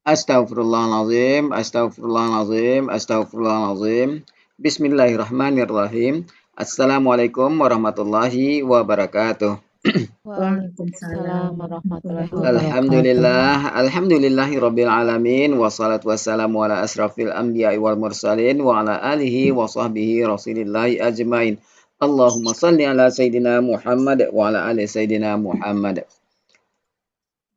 Astaghfirullahalazim, astaghfirullahalazim, astaghfirullahalazim. Bismillahirrahmanirrahim. Assalamualaikum warahmatullahi wabarakatuh. Waalaikumsalam warahmatullahi wabarakatuh. Alhamdulillahirabbil alamin wassalatu wassalamu ala asrafil anbiya'i wal mursalin wa ala alihi wa sahbihi rasulillahi ajmain. Allahumma salli ala sayyidina Muhammad wa ala ali sayyidina Muhammad.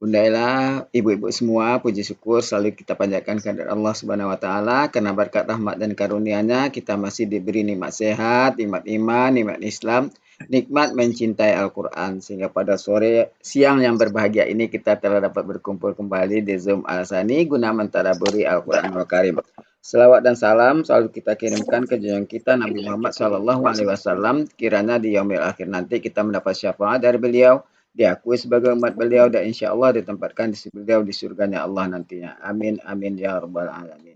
Bunda Ella, ibu-ibu semua, puji syukur selalu kita panjatkan kepada Allah Subhanahu wa taala karena berkat rahmat dan karunia-Nya kita masih diberi nikmat sehat, nikmat iman, nikmat Islam, nikmat mencintai Al-Qur'an sehingga pada siang yang berbahagia ini kita telah dapat berkumpul kembali di Zoom Al-Sani guna mentadabburi Al-Qur'anul Karim. Selawat dan salam selalu kita kirimkan ke junjungan kita Nabi Muhammad SAW. Kiranya di yaumil akhir nanti kita mendapat syafaat dari beliau, diakui sebagai umat beliau, dan insya Allah ditempatkan di sisi beliau di surganya Allah nantinya. Amin, amin, ya rabbal alamin.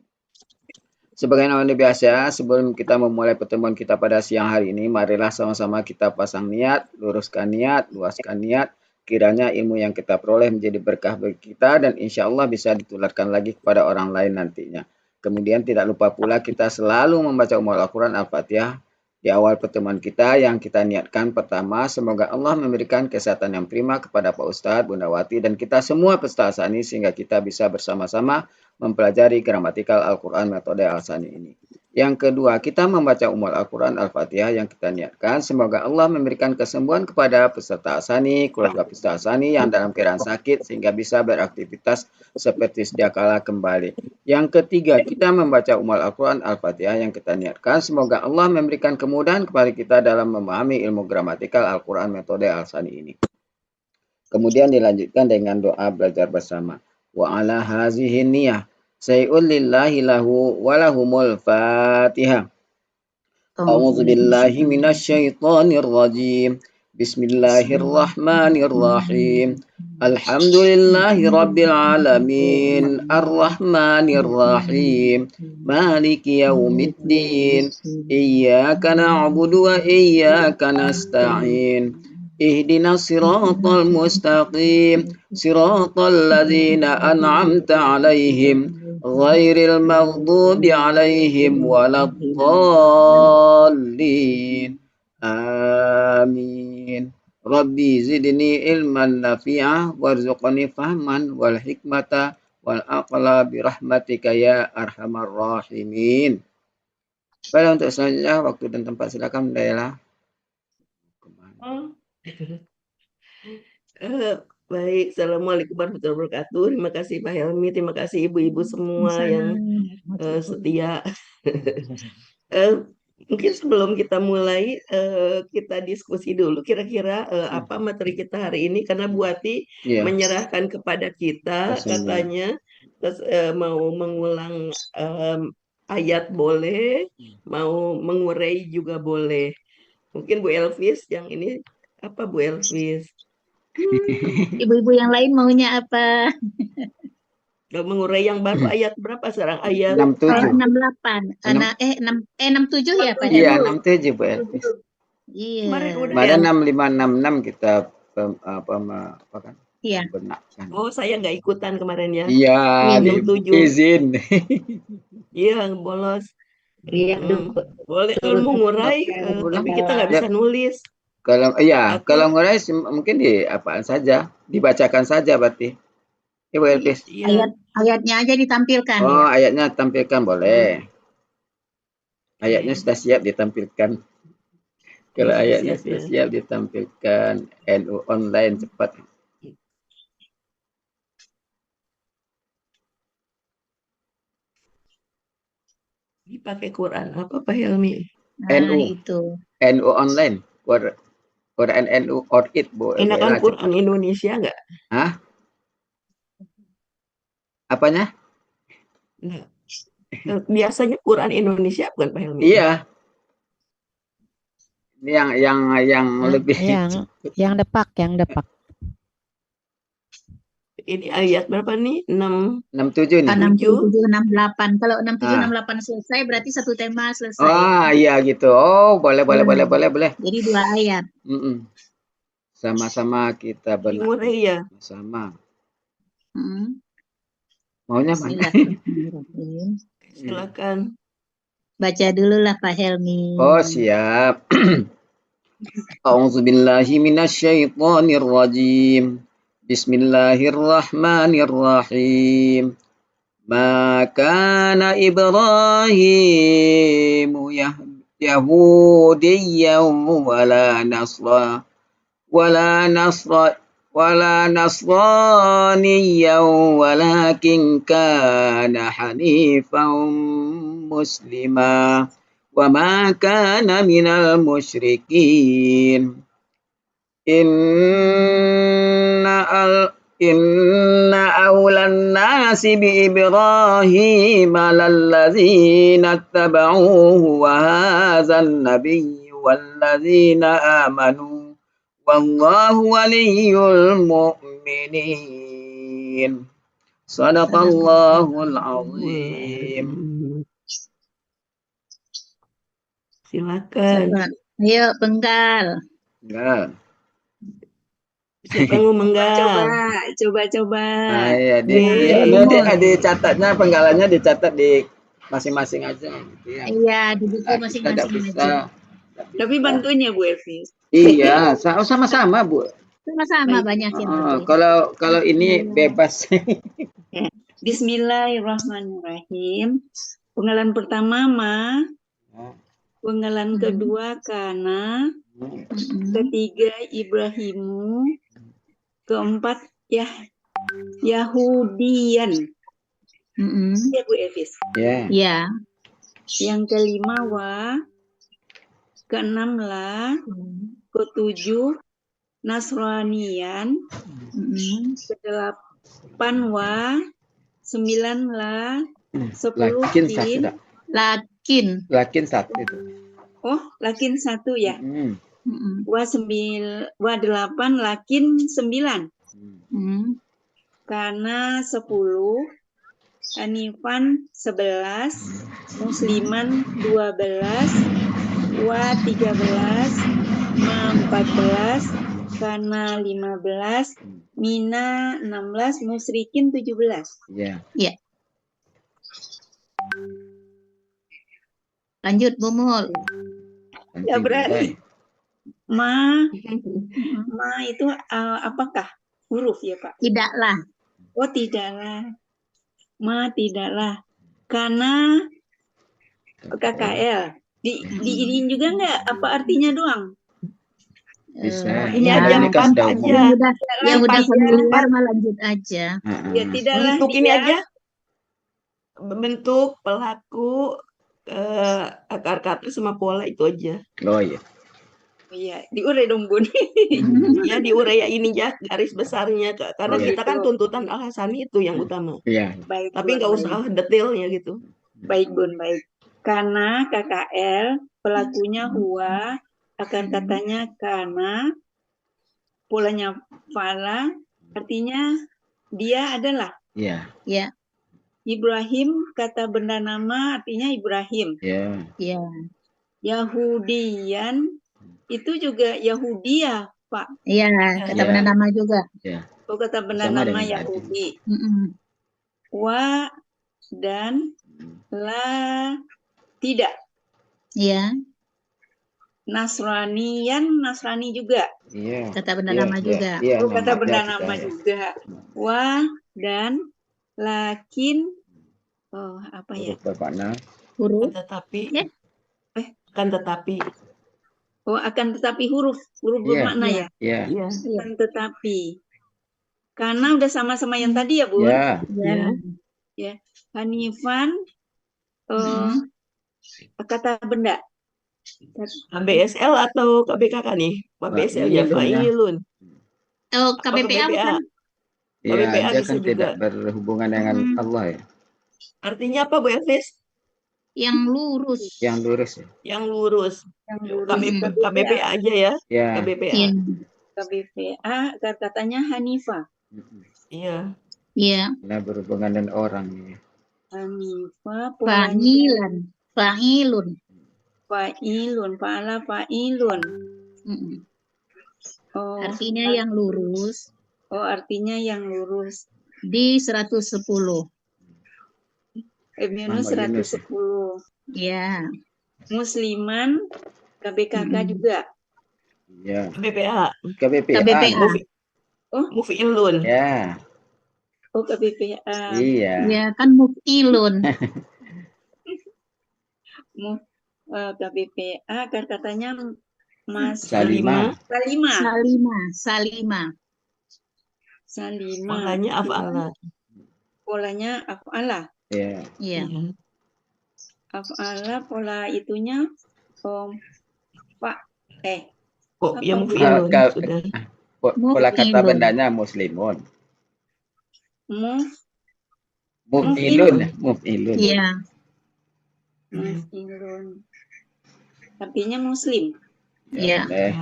Sebagaimana biasa, sebelum kita memulai pertemuan kita pada siang hari ini, marilah sama-sama kita pasang niat, luruskan niat, luaskan niat. Kiranya ilmu yang kita peroleh menjadi berkah bagi kita dan insya Allah bisa ditularkan lagi kepada orang lain nantinya. Kemudian tidak lupa pula kita selalu membaca Al-Quran Al-Fatihah di awal pertemuan kita yang kita niatkan pertama, semoga Allah memberikan kesehatan yang prima kepada Pak Ustadz, Bunda Wati, dan kita semua peserta Al-Sani sehingga kita bisa bersama-sama mempelajari gramatikal Al-Quran metode Al-Sani ini. Yang kedua, kita membaca Al-Quran Al-Fatihah yang kita niatkan. Semoga Allah memberikan kesembuhan kepada peserta Al-Sani, keluarga peserta Al-Sani yang dalam keadaan sakit sehingga bisa beraktivitas seperti sedia kala kembali. Yang ketiga, kita membaca Al-Quran Al-Fatihah yang kita niatkan. Semoga Allah memberikan kemudahan kepada kita dalam memahami ilmu gramatikal Al-Quran metode Al-Sani ini. Kemudian dilanjutkan dengan doa belajar bersama. Wa ala hazihi niyah say'ul lillahi lahu walahumul fatihah. A'udzu billahi minasyaitonir rajim. Bismillahirrahmanirrahim. Alhamdulillahi rabbil alamin. Arrahmanir rahim. Maliki yaumiddin. Iyyaka na'budu wa iyyaka nasta'in. اهدنا الصراط المستقيم صراط الذين أنعمت عليهم غير المغضوب عليهم ولا الضالين آمين ربي زدني علما نافعا وارزقني فهما والحكمة والعقل برحمتك يا أرحم الراحمين. Baik, untuk selanjutnya waktu dan tempat silakan Daela. Baik, Assalamualaikum warahmatullahi wabarakatuh. Terima kasih Pak Helmi, terima kasih ibu-ibu semua yang setia. Mungkin sebelum kita mulai, kita diskusi dulu kira-kira apa materi kita hari ini, karena Bu Ati menyerahkan kepada kita katanya mau mengulang ayat boleh, mau mengurai juga boleh. Mungkin Bu Elvis yang ini apa Bu Elvis? Ibu-ibu yang lain maunya apa? Kalau mengurai yang baru ayat berapa sekarang? Ayat 67. 68. 67 ya Pak? Iya, 67 Bu Elvis. Iya. Kemarin 6566 kita apa kan? Iya. Benakkan. Oh, saya nggak ikutan kemarin ya. Iya, 67. izin. Iya, bolos. Boleh kalau mengurai, tapi kita nggak bisa nulis. Kalau kalau ngurai mungkin di apaan saja, dibacakan saja berarti. Ibu Elvis. Ayatnya aja ditampilkan. Oh, ayatnya tampilkan boleh. Ayatnya sudah siap ditampilkan. Kalau ayatnya sudah siap ditampilkan, NU online cepat. Dipakai Quran apa Pak Helmi? NU itu. NU online. Quran NU Orchid Bu. Enakan Quran Indonesia nggak? Hah? Apanya? Nah, biasanya Quran Indonesia bukan Pak Helmi? Iya. Ini yang lebih yang depak. Ini ayat berapa nih? 67 nih. 67 68. Kalau 67 68 selesai berarti satu tema selesai. Oh, iya gitu. Oh, boleh. Jadi 2 ayat. Sama-sama kita benar. Ya. Sama. Maunya mana? Bismillahirrahmanirrahim. Silakan. Baca dulu lah Pak Helmi. Oh, siap. A'udzubillahi minasyaitonirrajim. Bismillahirrahmanirrahim. Ma kana Ibrahimu Yahudiyyan wala nasra wala nasraniyyan walakin kana hanifan muslima wa ma kana minal musyrikin. Inna awlan nasi bi Ibrahim lallazina tabauhu wa hadzal nabiyyu wallazina amanu wallahu waliyyul mu'minin. Sadaqallahul azim. Silakan. Ayo penggal. Enggak. Siapa mau menggal? Coba. Iya, nanti dicatatnya, penggalannya dicatat di masing-masing aja. Iya, di buku masing-masing aja. Tapi bantuin ya Bu Elvis. Iya, sama-sama Bu. Sama-sama banyak yang bantuin. Kalau ini bebas. Bismillahirrahmanirrahim. Penggalan pertama ma, penggalan kedua kana, ketiga Ibrahimu, keempat Yahudian. Ya Bu Elvis. Ya. Yang kelima wa, keenam la, ketujuh Nasranian, kedelapan wa, 9 la, 10 Lakin satu itu. Oh, lakin 1 ya. Wa 8 lakin 9. Karena 10, Hanifan 11, Musliman 12, wa 13, ma 14, kana 15, mina 16, musyrikin 17. Iya. Iya. Lanjut Bu Mul. Ya berarti ma itu apakah huruf ya Pak? Tidaklah. Oh tidaklah. Ma tidaklah. Karena KKL. Diinin juga nggak? Apa artinya doang? Bisa. Ini aja 4 aja. Yang udah familiar mah lanjut aja. Ya tidaklah. Bentuk ini aja. Bentuk, pelaku, akar kata sama pola itu aja. Oh iya. Iya, diurai dong Bun. Ya diurai ya ini ya garis besarnya karena kita kan tuntutan Al-Hasani itu yang utama. Iya. Baik, tapi nggak usah detailnya gitu. Baik Bun, baik. Karena KKL pelakunya huwa, akar katanya kana, polanya fala, artinya dia adalah. Iya. Ya. Ibrahim kata benda nama artinya Ibrahim. Iya. Ya. Yahudian itu juga Yahudia, Pak. Iya, kata benda nama juga. Iya. Oh, kata benda nama Yahudi. Wa dan la tidak. Iya. Nasrani juga. Iya. Kata benda nama juga. Oh, kata benda nama juga. Wa dan lakin apa ya? Huruf. Tetapi. Kan tetapi. Oh, akan tetapi huruf bermakna ya? Iya. Akan tetapi. Karena udah sama-sama yang tadi ya, Bu? Iya. Ya. Hanifan kata benda. KBSL atau KBKK nih? KBSL ya, Fa'ilun. Oh, KBPA bukan? Iya, dia kan tidak berhubungan dengan Allah ya. Artinya apa Bu Elvis? Yang lurus. Yang lurus ya. Yang lurus. KBPA aja ya. Ya. KBPA. KBPA katanya Hanifah. Iya. Iya. Nah, berhubungan dengan orang ya. Hanifah. Fa'ilun. Fa'ala fa'ilun. Oh, artinya yang lurus. Oh, artinya yang lurus. Di 110. minus Muhammad Yunus. 110. Ya. Musliman KBKK juga. Ya. BPA. KBPA. KBPA. Oh, Muf'ilun. Ya. oh KBPA. Iya. Ya kan muf'ilun. KBPA katanya Mas Salimah. Salima. Polanya af'ala. Polanya af'ala. Iya. Iya. Af'ala pola itunya Pak. Oh, ya Apa muf'ilun sudah. Pola kata Muf'ilun. bendanya muslimun. Muf'ilun. Muf'ilun. Iya. Muf'ilun. Artinya muslim. Iya. Boleh.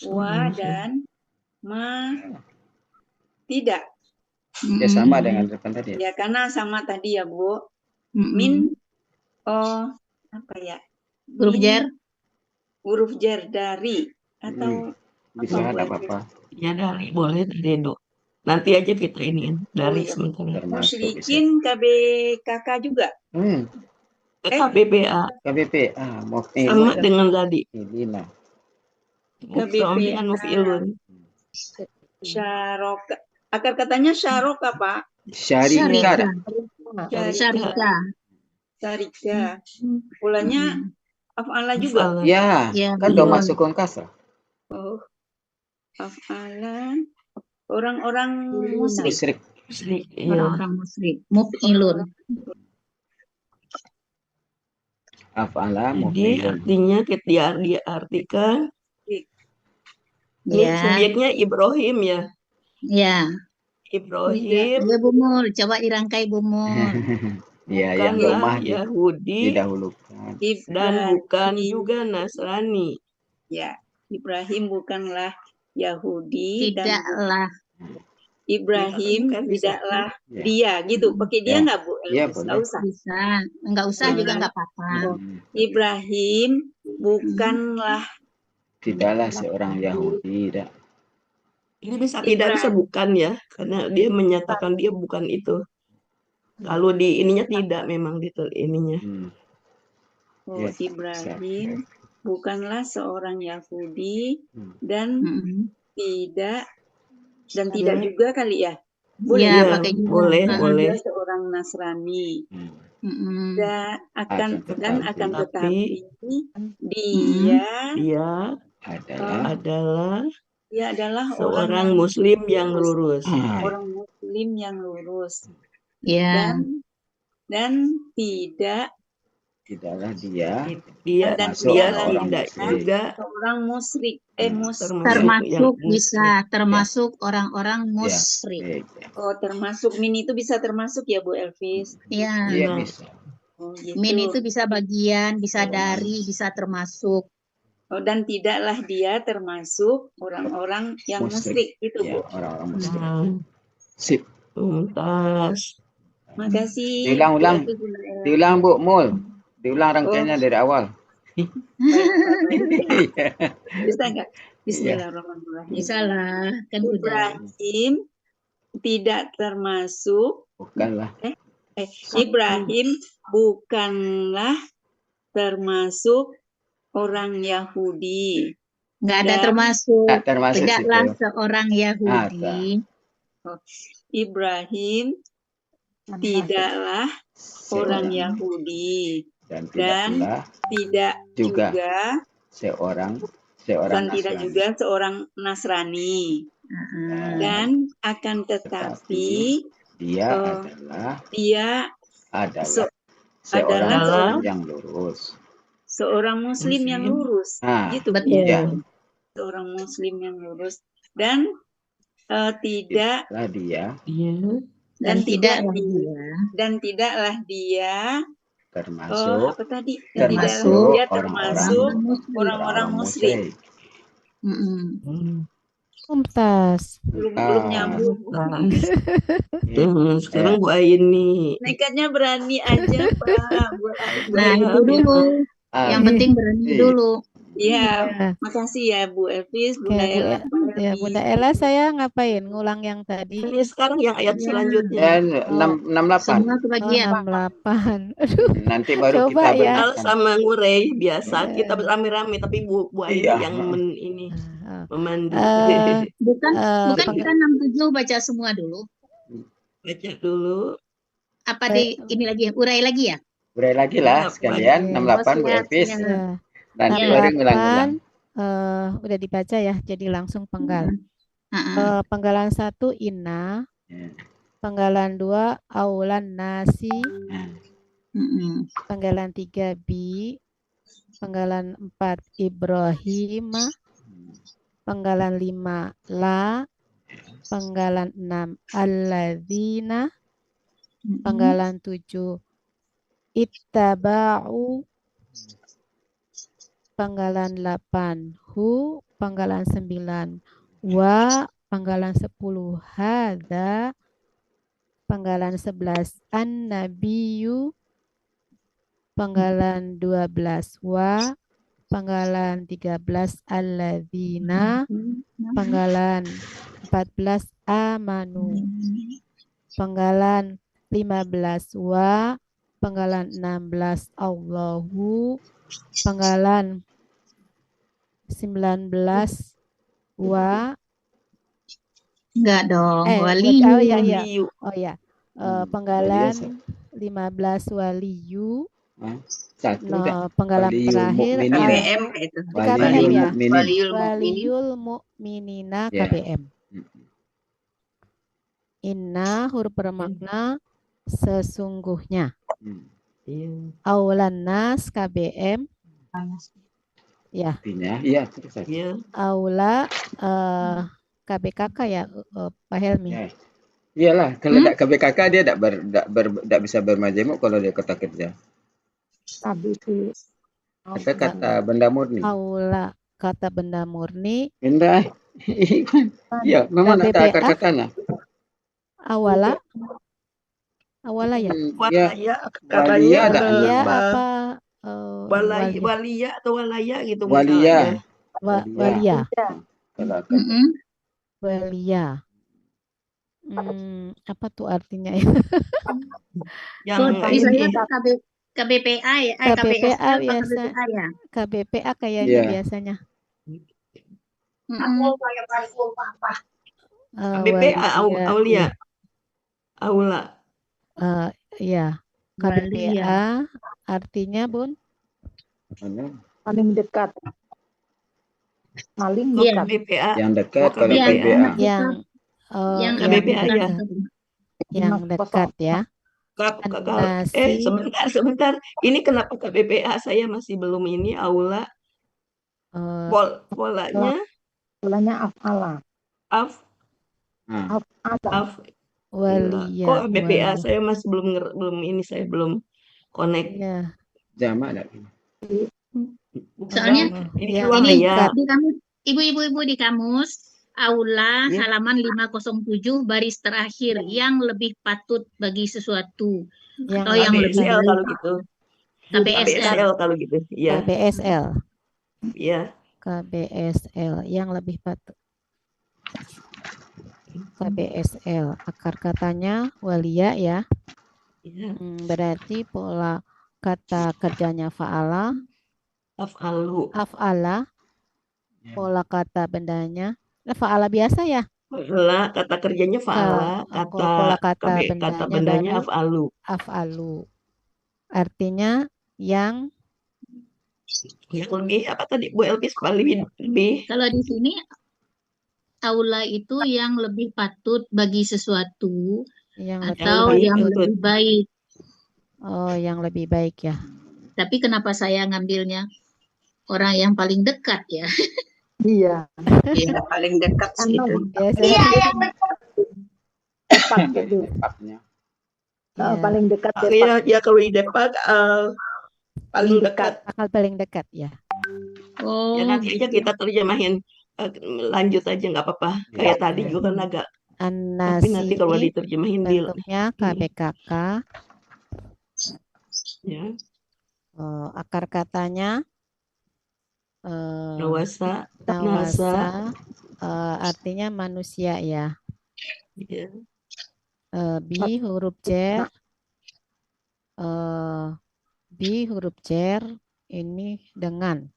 Wa dan ma tidak. Ya sama dengan depan tadi. Ya karena sama tadi ya Bu. Min apa ya? Huruf jar. Huruf jar dari atau bisa ada apa-apa. Ya dari boleh dari Dok. Nanti aja kita iniin dari sementara. Musyrikin KBKK juga. KBPA. KBPA. Sama dengan tadi. Inilah. KBPA muf'ilun. Syarok. Akar katanya syarok apa? Syarika. Polanya af'ala juga. Ya, kan doma sukun kasrah. Oh. Af'ala orang-orang musyrik. Orang-orang musyrik. Muf'ilun. Af'ala Jadi muf'ilun. artinya dia artikan. Ini subjeknya Ibrahim ya. Ya. Ibrahim. Ya Bu Mul, coba dirangkai Bu Mul. Ya, yang domah Yahudi didahulukan. dan bukan juga Nasrani. Ya, Ibrahim bukanlah Yahudi. Tidaklah. Ibrahim tidaklah dia gitu. Pakai dia nggak Bu? Iya, Nggak usah. Bisa. Nggak usah juga nggak apa-apa. Ibrahim bukanlah. Tidaklah seorang Yahudi. Ini tidak bisa bukan ya, karena dia menyatakan dia bukan itu. Kalau di ininya tidak memang ininya. Ibrahim bukanlah seorang Yahudi dan tidak juga kali ya. Boleh ya, pakai juga. Boleh. Seorang Nasrani. Dan akan tetapi dia adalah seorang Muslim yang lurus. Orang Muslim yang lurus. Ya. Dan tidaklah dia masuk tidak juga orang musyrik. Termasuk orang-orang musyrik. Oh, termasuk min itu bisa termasuk ya Bu Elvis? Iya. Iya bisa. Oh, gitu. Min itu bisa bagian, bisa dari, bisa termasuk. Oh, dan tidaklah dia termasuk orang-orang yang musyrik itu Bu. Orang-orang musyrik. Sip. Tuntas. Makasih. Diulang Bu Mul. Diulang rangkaiannya dari awal. Bisa nggak? Bismillahirrahmanirrahim. Bisa lah. Kan Ibrahim tidak termasuk. Bukanlah. Ibrahim bukanlah termasuk orang Yahudi. Nggak ada termasuk. Tidaklah seorang Yahudi. Ibrahim tidaklah orang Yahudi dan tidak juga seorang Nasrani. Dan akan tetapi dia adalah yang lurus. Seorang Muslim yang lurus, gitu betul. Ya. Seorang Muslim yang lurus dan tidaklah dia termasuk apa tadi? Termasuk dia termasuk orang-orang musyrik. Tuntas. Belum nyambung. Sekarang Bu Aini. Nekatnya berani aja Pak. Nah itu dulu. Yang penting berani dulu. Iya, Ya, makasih ya Bu Elvis, Bunda kayak Bu Ella, E- Pak ya Helmi. Bunda Ella saya ngapain? Ngulang yang tadi. Ini sekarang yang ayat Ya, selanjutnya. Dan Oh, 68. semua oh kebagian. 68. Aduh, Nanti baru coba kita ya. Al benarkan. sama Ngurei biasa kita Eh, rame-rame, tapi Bu Andi Iya. yang ini oh. memandu. Eh, Bukan bukan peng- kita 67 baca semua dulu. Baca dulu. Apa pe- ini lagi ya? Urai lagi ya? Urai lagi lah Ya, sekalian. Oke. 68 Bu siap, Elvis. siap. Ya, Nanti Ya. baru 68 ngulang-ngulang. udah dibaca ya, jadi langsung penggal. Heeh. Penggalan 1 inna, Ya. penggalan 2 aulan nasi, Nah, Heeh. penggalan 3 bi, penggalan 4 Ibrahim, penggalan 5 la, penggalan 6 alladzina, penggalan 7 ittaba'u, penggalan 8 hu, penggalan 9 wa, penggalan 10 hadza, penggalan 11 an-nabiyyu, penggalan 12 wa, penggalan 13 alladzina, penggalan 14 amanu, penggalan 15 wa, penggalan 16 Allahu, penggalan 19 wa, Enggak dong, wali. oh ya ya. Waliyu. Oh ya. Waliya Penggalan satu. 15 waliyu, Satu dah. penggalan Waliyul terakhir mu'minin. KBM itu. KBM Waliyul ya. mu'minin. Waliul Mukminin. Waliyul mu'minina Ya. KBM. Inna huruf bermakna sesungguhnya. Iya. Aulan nas KBM. Ya. Artinya, iya terus saja. Iya. Aula KBKK ya Pak Helmi. Ya. Iyalah, kalau tidak KBKK dia tidak bisa bermajemuk kalau dia kota kerja. Kata benda murni. Aula kata benda murni. Benda. Iya, memang ada KBPA? katanya. Awala ya. Walaya Waliya katanya ada. apa Walia atau walaya gitu Waliya. misalnya. Walia. Kalau kata. Heeh. Walia. Apa tuh artinya ya? Yang Misalnya ini KBPA ya, KBPA KBSL atau biasa. KBPA ya. KBPA kayaknya Iya. biasanya. KBPA Aulia. Aula. Iya. KBPA artinya Bun? Mana? Paling dekat. Paling Kok Iya. KBPA? Yang dekat kalau KBPA. KBPA. Yang Yang KBPA ya. yang dekat ya. Nasi. Sebentar. Ini kenapa KBPA saya masih belum ini Aula? Polanya Polanya afala. Afala. Walia. Kok KBPA saya masih belum ini, saya belum connect. Iya. Jamak tak? Soalnya ini yang walaya. di kamus, ibu-ibu di kamus aula Ya. halaman 507 baris terakhir yang lebih patut bagi sesuatu atau yang lebih KBSL baik. kalau gitu. KBSL kalau gitu. Iya. KBSL. Iya. KBSL yang lebih patut. KBSL akar katanya walia ya. Iya. Berarti pola kata kerjanya fa'ala. Af'ala. Pola kata bendanya. Fa'ala biasa ya. Fa'ala, kata kerjanya fa'ala, pola kata bendanya baru af'alu. Artinya yang lebih apa tadi Bu Elvis lebih. Kalau di sini aula itu yang lebih patut bagi sesuatu atau yang lebih baik. Oh, yang lebih baik ya. Tapi kenapa saya ngambilnya orang yang paling dekat ya? Iya. Iya, paling dekat sih itu. Biasanya yang Depaknya. Paling dekat. Ya kalau di Depak paling dekat. Akal paling dekat ya. Oh. Ya nanti aja kita terjemahin, lanjut aja nggak apa-apa. Kayak tadi juga kan agak. Tapi nanti kalau diterjemahin bentuknya KBKK. Ya. Akar katanya Nawasa, Nawasa artinya manusia ya. ya. Bi huruf jer. Bi huruf jer ini dengan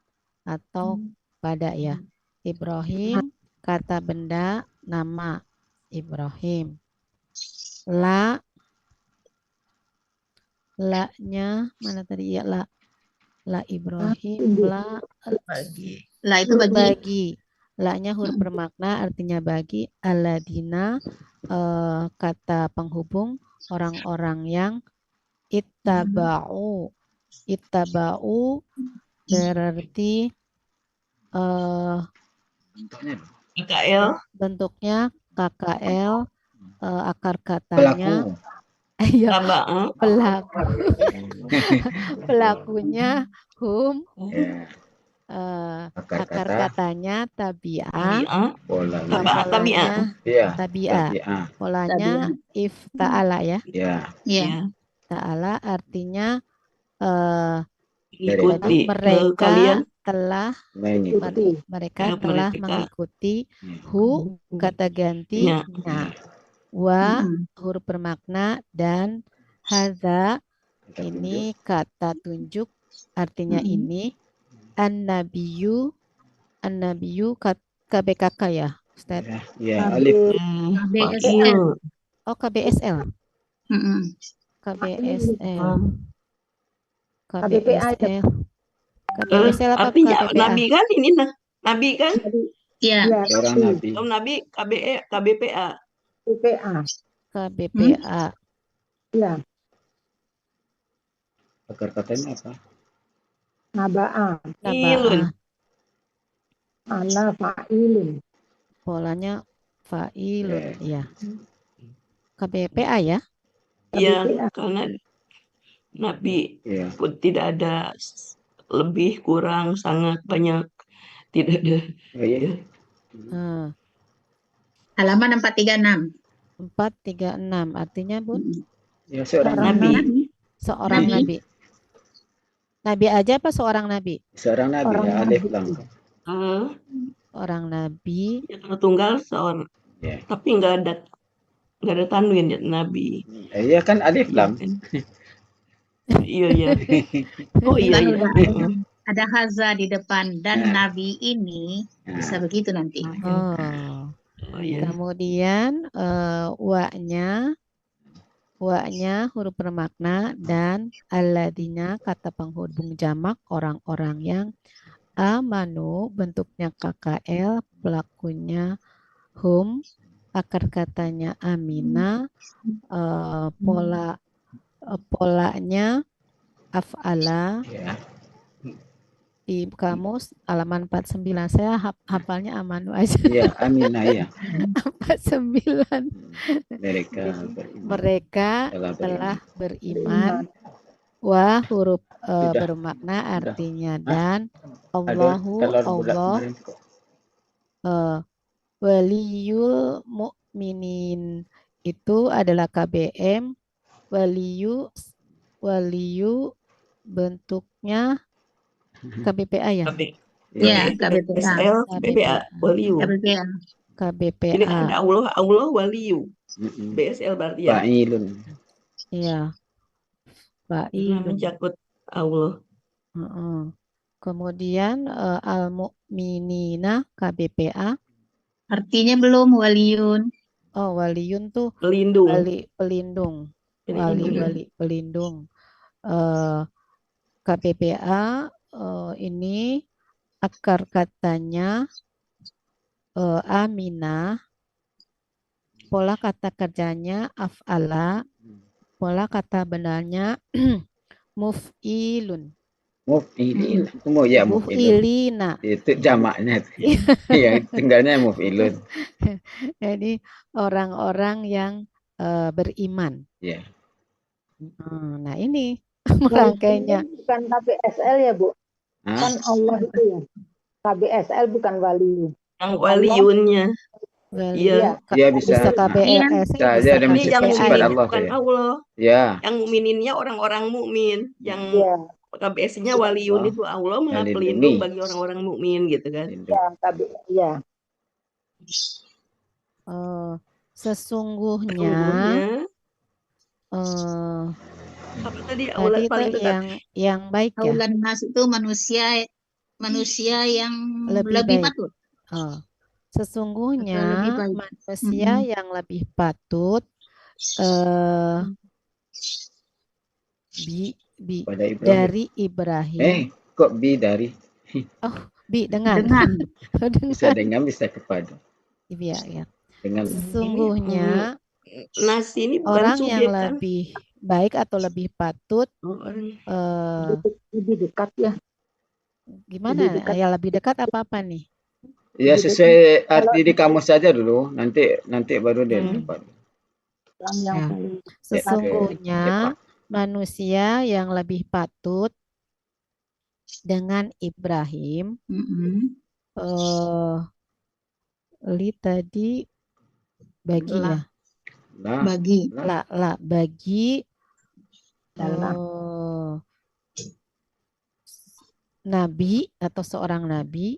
atau pada ya. Ibrahim kata benda nama Ibrahim. La-nya mana tadi ya la Ibrahim Bagi. Lah itu bagi. bagi. La-nya huruf bermakna artinya bagi. Aladina kata penghubung orang-orang yang ittaba'u. Ittaba'u berarti KKL. bentuknya KKL, akar katanya ya pelaku. Pelakunya hum. Akar katanya tabi'ah. Polanya tabi'ah. Polanya ifta'ala ya. Iya. Ta'ala artinya Ikuti mereka kalian telah mengikuti hu kata gantinya wa huruf bermakna dan hadza ini kata tunjuk artinya ini an-nabiyyu KBKK ya Ustaz. Ya, alif. KBSL. Oh KBSL. KBSL. KBSL. KBSL apa artinya KBPA? nabi kan ini nabi kan? Iya. Seorang nabi. Nabi KBPA. KBPA. Iya. Akar katanya apa? Naba'ah. Ana fa'ilun. Polanya fa'ilun ya. KBPA ya? Iya, karena nabi pun tidak ada lebih kurang sangat banyak tidak ada. Halaman 436. 436 artinya Bun? Ya, seorang nabi. Seorang nabi. Nabi aja apa seorang nabi? Seorang nabi ya, alif lam. Orang nabi. Ya, kalau tunggal seorang. Tapi nggak ada tanwin ya nabi. Iya kan alif lam. Iya. Oh iya. Ada haza di depan dan nabi ini bisa begitu nanti. Oh iya. Kemudian wa-nya huruf bermakna dan alladzina kata penghubung jamak orang-orang yang amanu bentuknya KKL pelakunya hum akar katanya amina polanya af'ala di kamus halaman 49 saya hafalnya amanu aja. Iya, aminah ya. 49. Mereka telah beriman. Wah huruf bermakna artinya dan Allah waliyul mu'minin itu adalah KBM. Waliyu bentuknya KBPA ya? Iya, KBPA. Waliyu. KBPA. Ini kan ada Allah waliyu. BSL berarti ya. Fa'ilun. Iya. Fa'ilun. Mencakup Allah. Kemudian al-mu'minina KBPA. Artinya belum waliyun. Oh, waliyun tuh pelindung. Pelindung. Wali pelindung. KBPA ini akar katanya aminah, pola kata kerjanya af'ala, pola kata benarnya muf'ilun. Muf'ilina. Itu jamaknya. Iya, tinggalnya muf'ilun. Jadi orang-orang yang beriman. Iya. Nah ini merangkainya. Bukan KBSL ya Bu? Kan Allah itu ya. KBSL bukan wali. Yang waliyunnya. Iya. Iya bisa. KBSL. Ada yang sifat Allah bukan ya. Allah. Ya. Yang mukmininnya orang-orang mukmin. Yang KBS-nya waliyun itu Allah Maha Pelindung bagi orang-orang mukmin gitu kan. Ya. Sesungguhnya apa tadi tadi paling itu dekat yang baik ya. Aulan nas itu manusia yang Lebih lebih baik. patut. Sesungguhnya Atau lebih baik. manusia yang lebih patut dari Ibrahim. Kok bi dari? Oh, bi dengan. Bisa dengan, bisa kepada. Iya, ya. Dengan. Sesungguhnya nasi ini bukan orang subjek, yang kan? lebih baik atau lebih patut lebih dekat ya. Gimana? Lebih dekat. Ya lebih dekat apa nih? Ya sesuai arti di kamus saja dulu, nanti baru dia tepat. Sesungguhnya manusia yang lebih patut dengan Ibrahim. Li tadi bagi ya. Bagi nabi atau seorang nabi.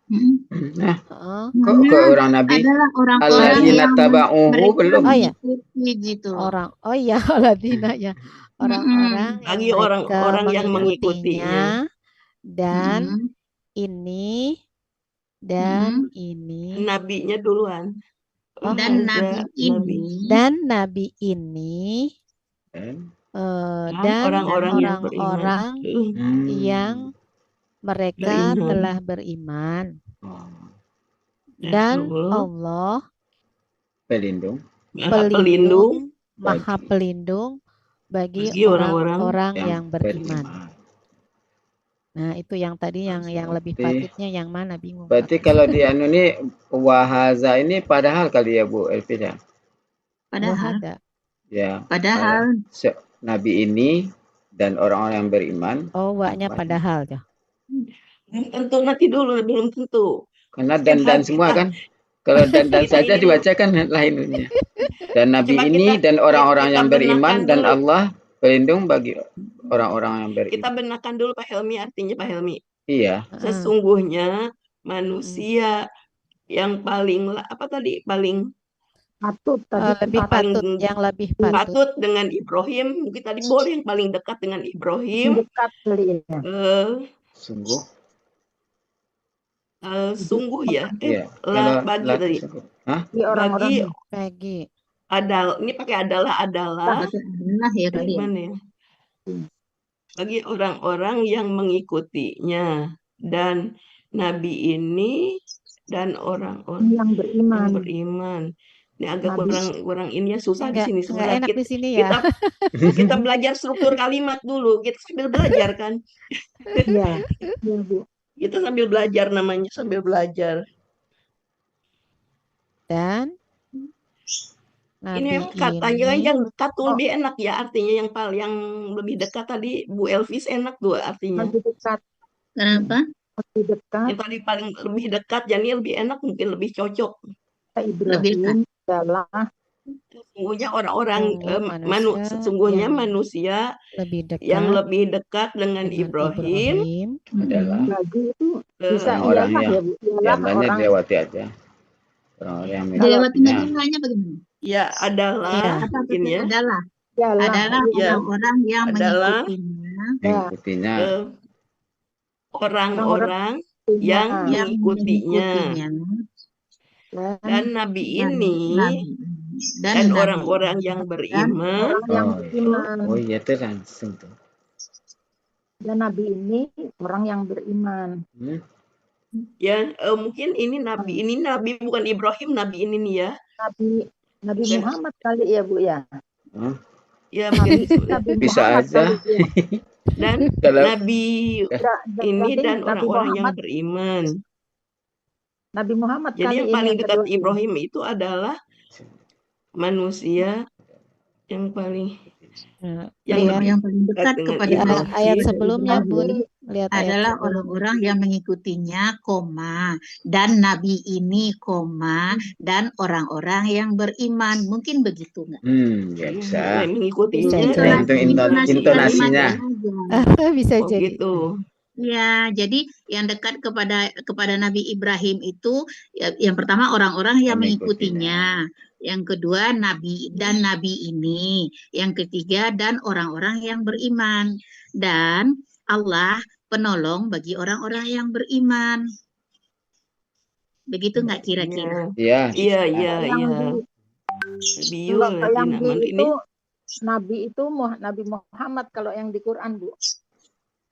Kok orang nabi adalah orang-orang yang belum mengikuti gitu. Aladina ya. Orang-orang bagi orang-orang yang mengikutinya dan ini nabinya duluan. Dan nabi ini dan orang-orang yang mereka telah beriman. Dan Allah Maha Pelindung bagi orang-orang yang beriman. Nah, itu yang tadi yang lebih patutnya yang mana, bingung. Berarti kalau di anu ini wahaza ini padahal kali ya Bu Elvira. Padahal. Ya. Padahal nabi ini dan orang-orang yang beriman. Oh, waknya padahal ya. Tentu nanti dulu, belum tentu. Karena dan semua kan. Kalau dan saja dibacakan lainnya. Dan nabi ini dan orang-orang yang beriman dan Allah pelindung bagi orang-orang yang beriman. Kita benarkan dulu Pak Helmi, artinya Pak Helmi. Iya. Sesungguhnya manusia yang paling paling patut lebih patut yang lebih patut dengan Ibrahim. Mungkin tadi boleh yang paling dekat dengan Ibrahim. Dekat kali ini. Sungguh ya. Bagi tadi. Bagi. Ini pakai adalah ya kali ya. Bagi orang-orang yang mengikutinya dan nabi ini dan orang-orang yang beriman. Ini agak kurang ini ya, susah di sini sebenarnya. Enak di sini ya. Kita belajar struktur kalimat dulu. Kita sambil belajar kan. Iya, Bu. Kita sambil belajar, namanya sambil belajar. Dan ini katanya yang dekat tuh lebih enak ya, artinya yang lebih dekat tadi Bu Elvis enak tuh artinya. Lebih dekat. Kenapa? Lebih dekat. Yang tadi paling lebih dekat, jadi lebih enak, mungkin lebih cocok. Ibrahim adalah sesungguhnya orang-orang sesungguhnya manusia yang lebih dekat dengan Ibrahim adalah bagi itu bisa orang yang lewati aja. Dilewati jumlahnya bagaimana? Ya adalah adalah orang-orang yang mengikutinya orang-orang yang mengikutinya dan nabi ini dan orang-orang yang beriman. Oh iya itu langsung tuh. Dan nabi ini orang yang beriman. Ya mungkin ini nabi bukan Ibrahim, nabi ini nih ya. Nabi Muhammad kali ya Bu ya. Ya mungkin bisa aja. Dan nabi ini dan orang-orang yang beriman. Nabi Muhammad jadi yang paling dekat Ibrahim itu adalah manusia yang paling yang paling dekat kepada ayat sebelumnya Bun. Lihat adalah orang-orang yang mengikutinya, dan nabi ini, dan orang-orang yang beriman. Mungkin begitu nggak? Ya bisa. Mengikutinya. Intonasinya. Bisa Oh jadi. gitu. Ya, jadi yang dekat kepada Nabi Ibrahim itu yang pertama orang-orang yang mengikutinya, yang kedua nabi dan nabi ini, yang ketiga dan orang-orang yang beriman, dan Allah penolong bagi orang-orang yang beriman. Begitu nggak kira-kira? Iya, iya, Kalau iya. yang Biul kalau yang nanti B ini. itu Nabi itu Nabi Muhammad kalau yang di Quran, Bu.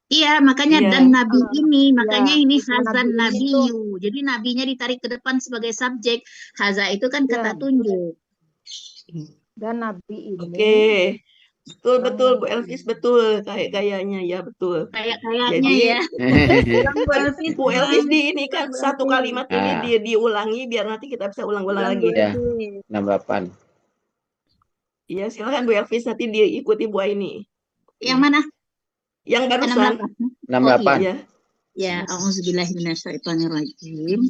Iya, makanya Iya. dan nabi ini, makanya Iya, ini Isma hazan Nabi ini tuh. nabiyu. Jadi nabinya ditarik ke depan sebagai subjek. Haza itu kan kata Iya. tunjuk. Dan Nabi ini. Oke. Betul, orang betul, yang Bu Elvis, betul. Kayaknya ya, betul. Kayaknya Jadi, ya. Ulang Bu Elvis. Bu Elvis di ini kan Bu satu Elvis. kalimat ini diulangi biar nanti kita bisa ulang-ulang Ulang lagi. Bu Ya, Elvis. 68. Iya, silakan Bu Elvis nanti diikuti Bu Aini. Yang mana? Yang barusan. 68. 68. Iya. Ya, auzubillahiminasyaitonirrajim.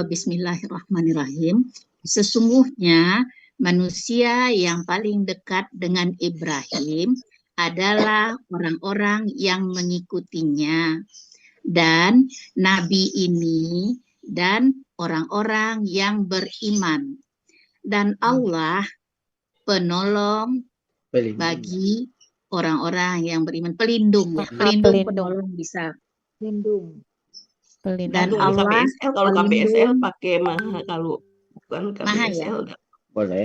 Bismillahirrahmanirrahim. Sesungguhnya manusia yang paling dekat dengan Ibrahim adalah orang-orang yang mengikutinya. Dan Nabi ini dan orang-orang yang beriman. Dan Allah penolong bagi orang-orang yang beriman. Pelindung ya. Pelindung, penolong bisa. Pelindung. Dan Pelindung Allah KBSL. Kalau KBSL pelindung. pakai maha, kalau bukan Maha ya? KBSL. Boleh.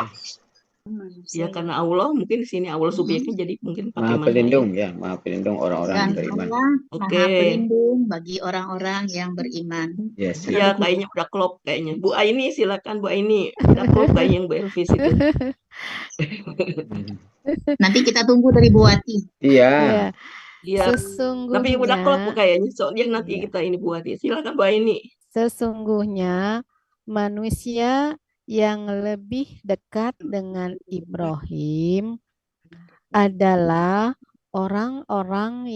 Ya karena Allah mungkin di sini Allah subjeknya jadi mungkin pakai Maha maha. pelindung ya, maha pelindung orang-orang Dan yang beriman. Allah Oke. maha pelindung bagi orang-orang yang beriman. Yes. Ya kayaknya udah klop kayaknya. Bu Aini silakan Bu Aini. Udah klop kayaknya yang Bu Elvis itu. Nanti kita tunggu dari Bu Wati. Iya. Iya. Sesungguhnya. Tapi udah klop kayaknya. Soalnya nanti Iya. kita ini Bu Wati. Silakan Bu Aini. Sesungguhnya manusia yang lebih dekat dengan Ibrahim adalah orang-orang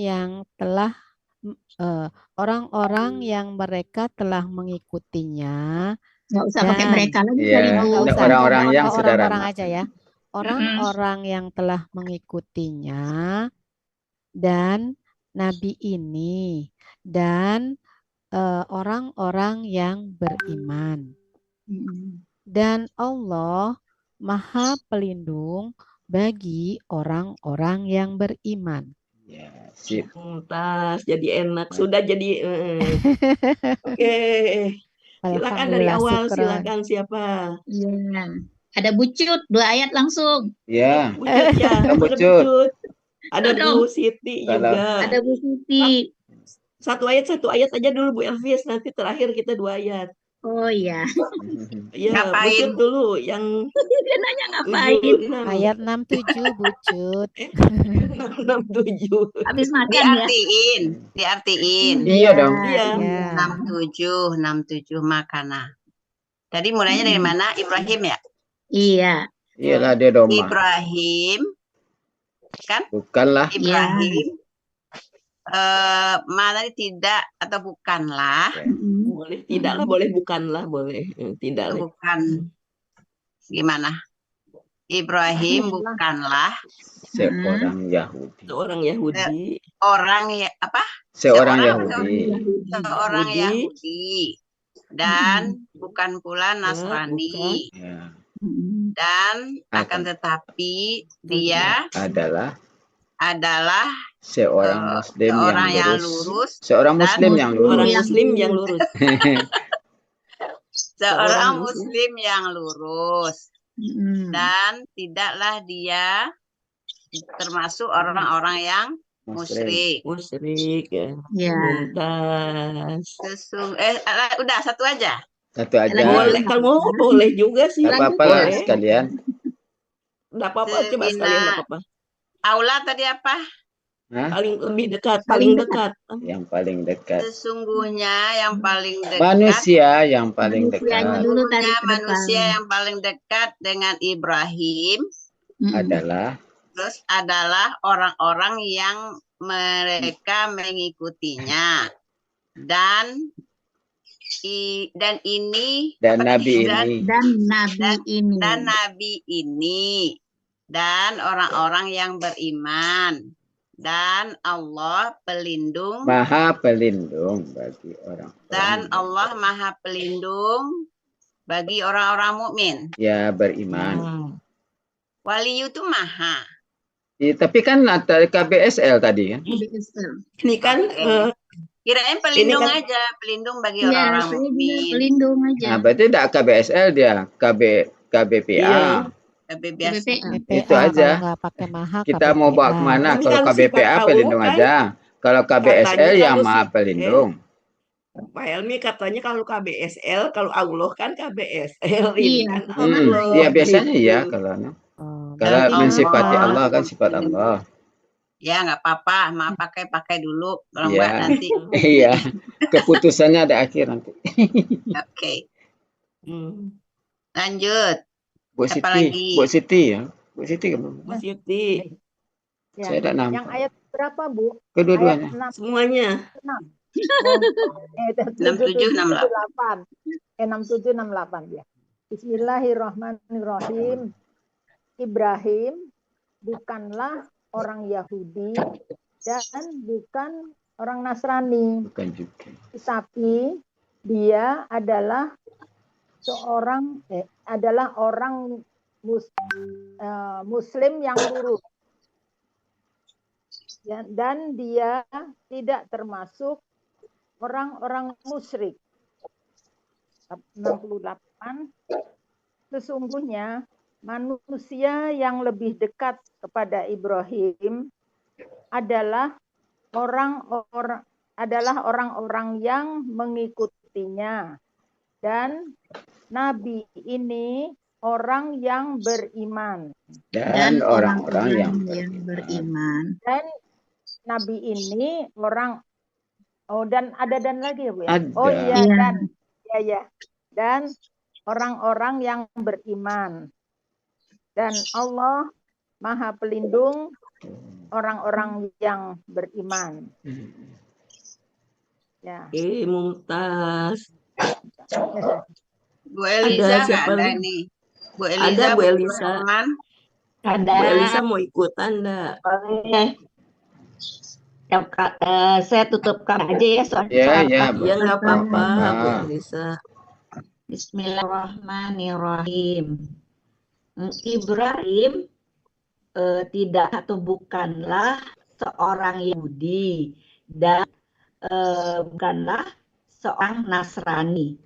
yang mereka telah mengikutinya. Nggak usah pakai mereka lagi Iya, kali Bu. Nggak usah. orang-orang yang Orang-orang sederhana. aja ya. Orang-orang yang telah mengikutinya dan Nabi ini dan orang-orang yang beriman. Dan Allah Maha Pelindung bagi orang-orang yang beriman. Ya, sip. Tas jadi enak. Sudah jadi. Oke. Silakan dari awal. Silakan siapa? Iya. Ada Bucut, 2 ayat langsung. Ya. Bucut ya. Ada Bucut. Ada Bu Siti juga. Ada Bu Siti. Satu ayat aja dulu Bu Elvis. Nanti terakhir kita 2 ayat. Oh iya. Ya, Bucut dulu yang dia nanya ngapain. Ayat 67 Bucut. 67. Habis makan diartiin. Iya dong. Iya. 67 makanan. Tadi mulainya dari mana? Ibrahim ya? Iya. Iyalah dia domba. Ibrahim kan? Bukanlah. Ibrahim. Mana tidak atau bukanlah? Boleh tidaklah, boleh bukanlah, boleh tidak. Bukan. Gimana? Ibrahim bukanlah seorang Yahudi. Seorang Yahudi. Orang ya apa? Seorang Yahudi. Seorang Yahudi. Dan bukan pula Nasrani. Ya. Dan akan tetapi dia adalah seorang Muslim yang lurus. Seorang Muslim yang lurus. Orang Muslim yang lurus. Seorang Muslim yang lurus. Dan tidaklah dia termasuk orang-orang yang musyrik. Musyrik ya. Udah satu aja. Satu aja. Boleh, kalau boleh juga sih. Apa lah sekalian. Enggak apa-apa, coba sekalian enggak apa-apa. Aula tadi apa? Paling lebih dekat, paling dekat. Yang paling dekat. Sesungguhnya yang paling dekat. Manusia yang paling dekat. Manusia yang paling dekat dengan Ibrahim adalah orang-orang yang mereka mengikutinya dan nabi ini dan orang-orang yang beriman Dan Allah pelindung. Maha pelindung bagi orang-orang. Dan Allah Maha pelindung bagi orang-orang mukmin. Ya, beriman. Wali itu maha. Ya, tapi kan ada KBSL tadi kan? KBSL. Ini kan kirain pelindung kan, aja, pelindung bagi Ya, orang-orang saya juga mukmin. pelindung aja. Nah, berarti tidak KBSL dia, KBPA. Iya. KBPA. Itu aja. Kalau nggak pakai maha, Kita mau bawa kemana? Ini Kalau kalau sifat KBPA Allah pelindung kan, aja. Kalau KBSL katanya yang kalau maha pelindung. Pak Helmi katanya kalau KBSL, kalau Allah kan KBSL, ini Iya, kan sama Allah. Iya, biasanya gitu. iya kalau kalau Allah. mensifati Allah kan sifat Allah. Ya nggak apa-apa, maaf pakai dulu. Kalau Iya. enggak nanti. Iya. Keputusannya ada akhir nanti. Oke. Lanjut. Bu Apa Siti, lagi? Bu Siti ya. Bu Siti kan? Bu Siti. Ya. Saya tidak nampak. Yang ayat berapa, Bu? Kedua-duanya. Ayat 6. Semuanya. 67, 68. 67, 68 ya. Bismillahirrahmanirrahim. Ibrahim bukanlah orang Yahudi dan bukan orang Nasrani. Bukan juga. Tetapi dia adalah orang Muslim yang lurus. Dan dia tidak termasuk orang-orang musyrik. 68. Sesungguhnya manusia yang lebih dekat kepada Ibrahim adalah orang-orang yang mengikutinya, dan Nabi ini orang yang beriman. Dan orang-orang yang beriman. Dan Nabi ini orang. Oh, dan ada dan lagi ya, Bu? Ada. Oh iya, Iya. dan ya. Dan orang-orang yang beriman. Dan Allah Maha Pelindung orang-orang yang beriman. Ya. Mumtaz. Bu Eliza nggak ada nih. Bu Eliza, Ada Bu Elisa. Ada. Bu Elisa mau ikutan enggak? Boleh. Saya tutupkan aja ya soal Ya, Ya nggak apa-apa Bu Elisa. Bismillahirrahmanirrahim. Ibrahim tidak atau bukanlah seorang Yahudi dan bukanlah seorang Nasrani,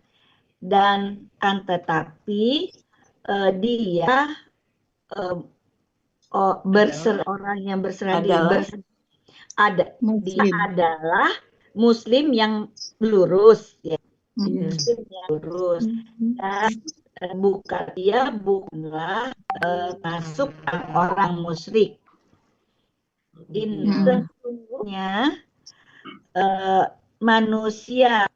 dan kan tetapi dia orang yang berserah dia adalah Muslim yang lurus, ya. Muslim yang lurus, dan bukanlah masuk orang musyrik. Sesungguhnya manusia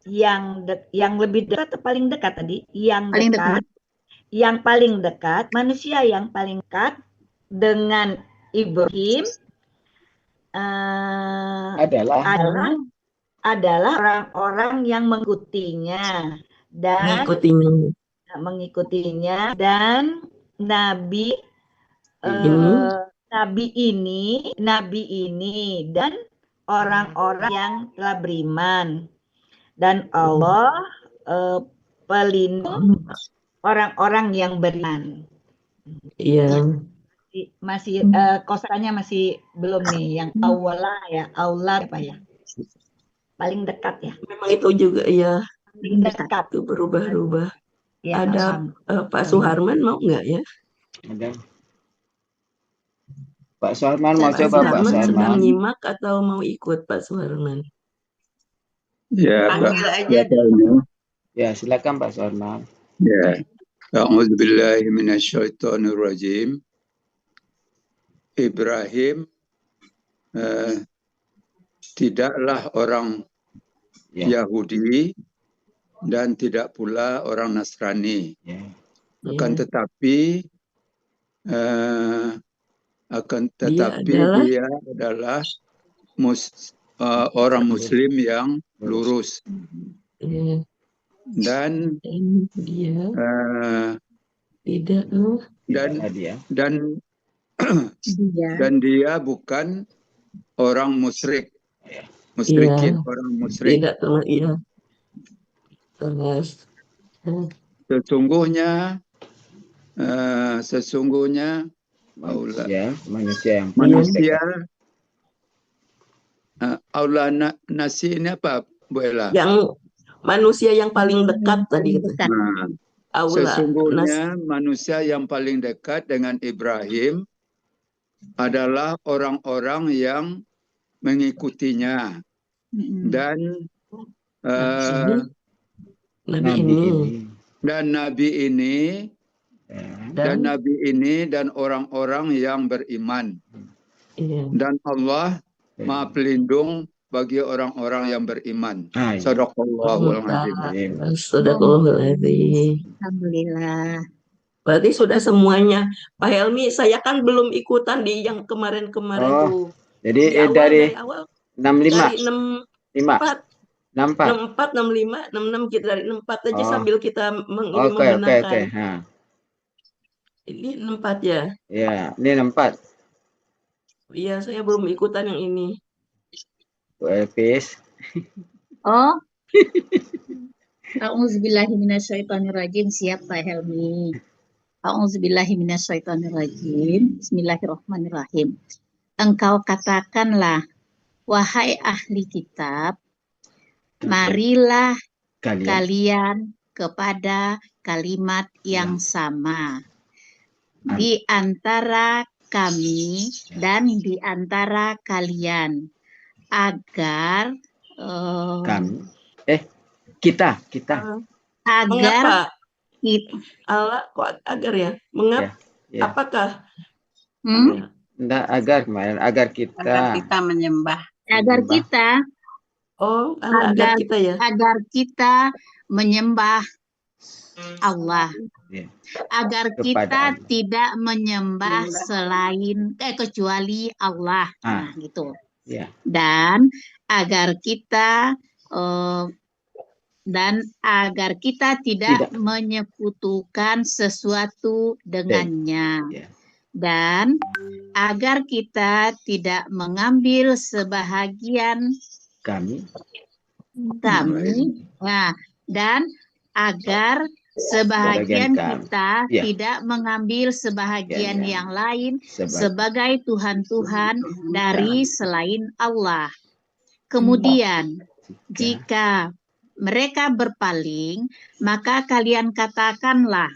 yang lebih dekat atau paling dekat tadi, manusia yang paling dekat dengan Ibrahim adalah orang-orang yang mengikutinya dan nabi ini dan orang-orang yang telah beriman, dan Allah pelindung orang-orang yang beriman. Iya. Masih kosannya masih belum nih, yang Allah apa ya? Paling dekat ya. Memang itu juga ya. Paling dekat. Itu berubah-ubah. Ya, ada Pak Suharman mau nggak ya? Ada. Pak Suharman mau coba Pak Suharman. Sedang nyimak atau mau ikut Pak Suharman? Ya, Panggil aja. Ya, silakan Pak Suharman. Ya. A'udzubillahi minasyaitonirrajim. Ibrahim tidaklah orang Yahudi dan tidak pula orang Nasrani. Akan tetapi dia adalah orang Muslim yang lurus. Dan Dan dia bukan orang musyrik. Musyrikin, orang musyrik. Tidak, iya. Terus. Sesungguhnya manusia Allah nasi ini apa, Bu Ella? Yang manusia yang paling dekat tadi. Sesungguhnya manusia yang paling dekat dengan Ibrahim adalah orang-orang yang mengikutinya dan Nabi ini dan orang-orang yang beriman. Dan Allah Maha Pelindung bagi orang-orang yang beriman. Shadaqallahul Azim. Alhamdulillah. Berarti sudah semuanya. Pak Helmi, saya kan belum ikutan di yang kemarin-kemarin tuh. Jadi dari awal 65. 64, 65, 66 kita dari 64 aja sambil kita menggunakan. Ini 64 ya? Iya, ini 64. Iya, saya belum ikutan yang ini. Bu Elvis. A'udzubillahi minasyaitonirrajim. Siap Pak Helmi. A'udzubillahi minasyaitonirrajim. Bismillahirrahmanirrahim. Engkau katakanlah, wahai ahli kitab, marilah kalian kepada kalimat yang sama di antara kami dan di antara kalian, agar kita agar Allah kok agar ya? Mengapa? Apakah? Enggak, agar kita menyembah. Agar kita agar kita ya. Agar kita menyembah Allah. Agar kita tidak menyembah selain kecuali Allah. Nah, gitu. Dan agar kita tidak menyekutukan sesuatu dengannya. Dan agar kita tidak mengambil sebahagian kami, dan agar sebahagian kita tidak mengambil sebahagian yang lain sebagai Tuhan-Tuhan dari selain Allah. Kemudian jika mereka berpaling, maka kalian katakanlah,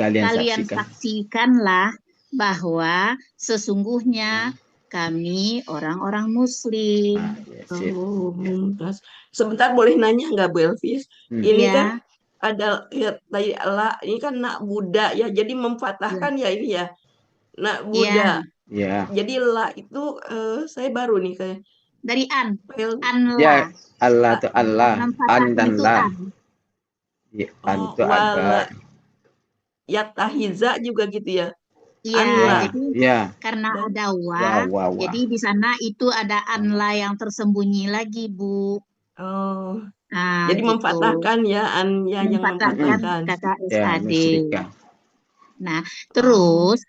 kalian saksikanlah bahwa sesungguhnya kami orang-orang Muslim. Sebentar, boleh nanya nggak Bu Elvis? Ini kan ada tadi Allah, ini kan nak Buddha ya, jadi memfatahkan ya ini ya, nak Buddha. Jadi la itu saya baru nih kayak dari an ya, Allah itu Allah, an dan la. An itu agar. Ya tahiza juga gitu ya. Iya, jadi karena ada wa, jadi di sana itu ada anla yang tersembunyi lagi, Bu. Nah, jadi gitu. Memfatahkan ya, an-nya yang memfatahkan. Kata SAD. Nah, terus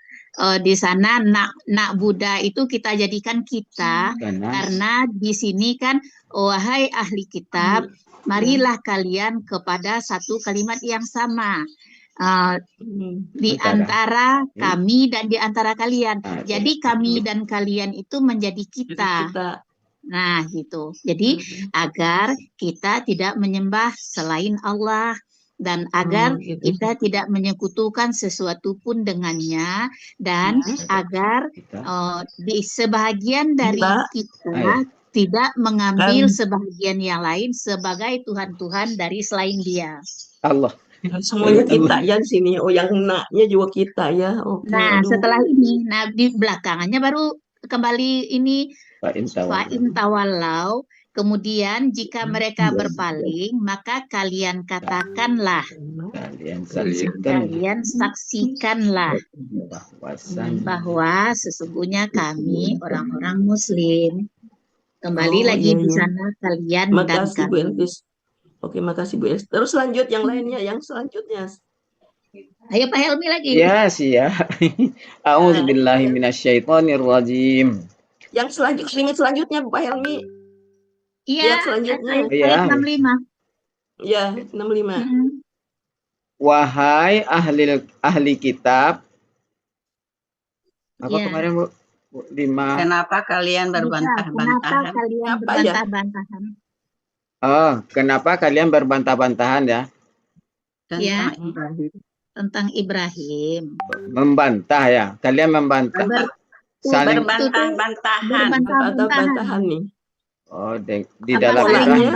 di sana nak Buddha itu kita jadikan kita, karena di sini kan, wahai ahli kitab, marilah kalian kepada satu kalimat yang sama. Di antara kami dan di antara kalian. Jadi kami dan kalian itu menjadi kita. Nah, gitu. Jadi agar kita tidak menyembah selain Allah dan agar kita tidak menyekutukan sesuatu pun dengannya, dan agar di sebahagian dari kita tidak mengambil sebahagian yang lain sebagai Tuhan-Tuhan dari selain Dia. Allah. Semuanya kita ya di sini. Oh, yang naknya juga kita ya. Nah, setelah ini, di belakangannya baru kembali ini fa'in tawallau. Kemudian jika mereka berpaling, maka kalian katakanlah, kalian saksikanlah bahwa sesungguhnya kami orang-orang Muslim. Kembali lagi di sana kalian dan kami. Oke, makasih Bu. Terus lanjut yang lainnya, yang selanjutnya. Ayo Pak Helmi lagi. Ya, siap. A'udzubillahi minasyaitonirrajim. Yang selanjutnya Pak Helmi. Iya, Ayat selanjutnya. ayat 65. Ya, 65. Wahai ahli kitab. Apa kemarin Bu? 5. Kenapa kalian berbantah-bantahan? Kenapa kalian berbantah-bantahan? Oh, kenapa kalian berbantah-bantahan ya? Tentang Ibrahim. Tentang Ibrahim. Membantah ya. Kalian membantah. Saling berbantah-bantahan. Berbantah-bantahan nih. Oh, di dalam Ibrahim.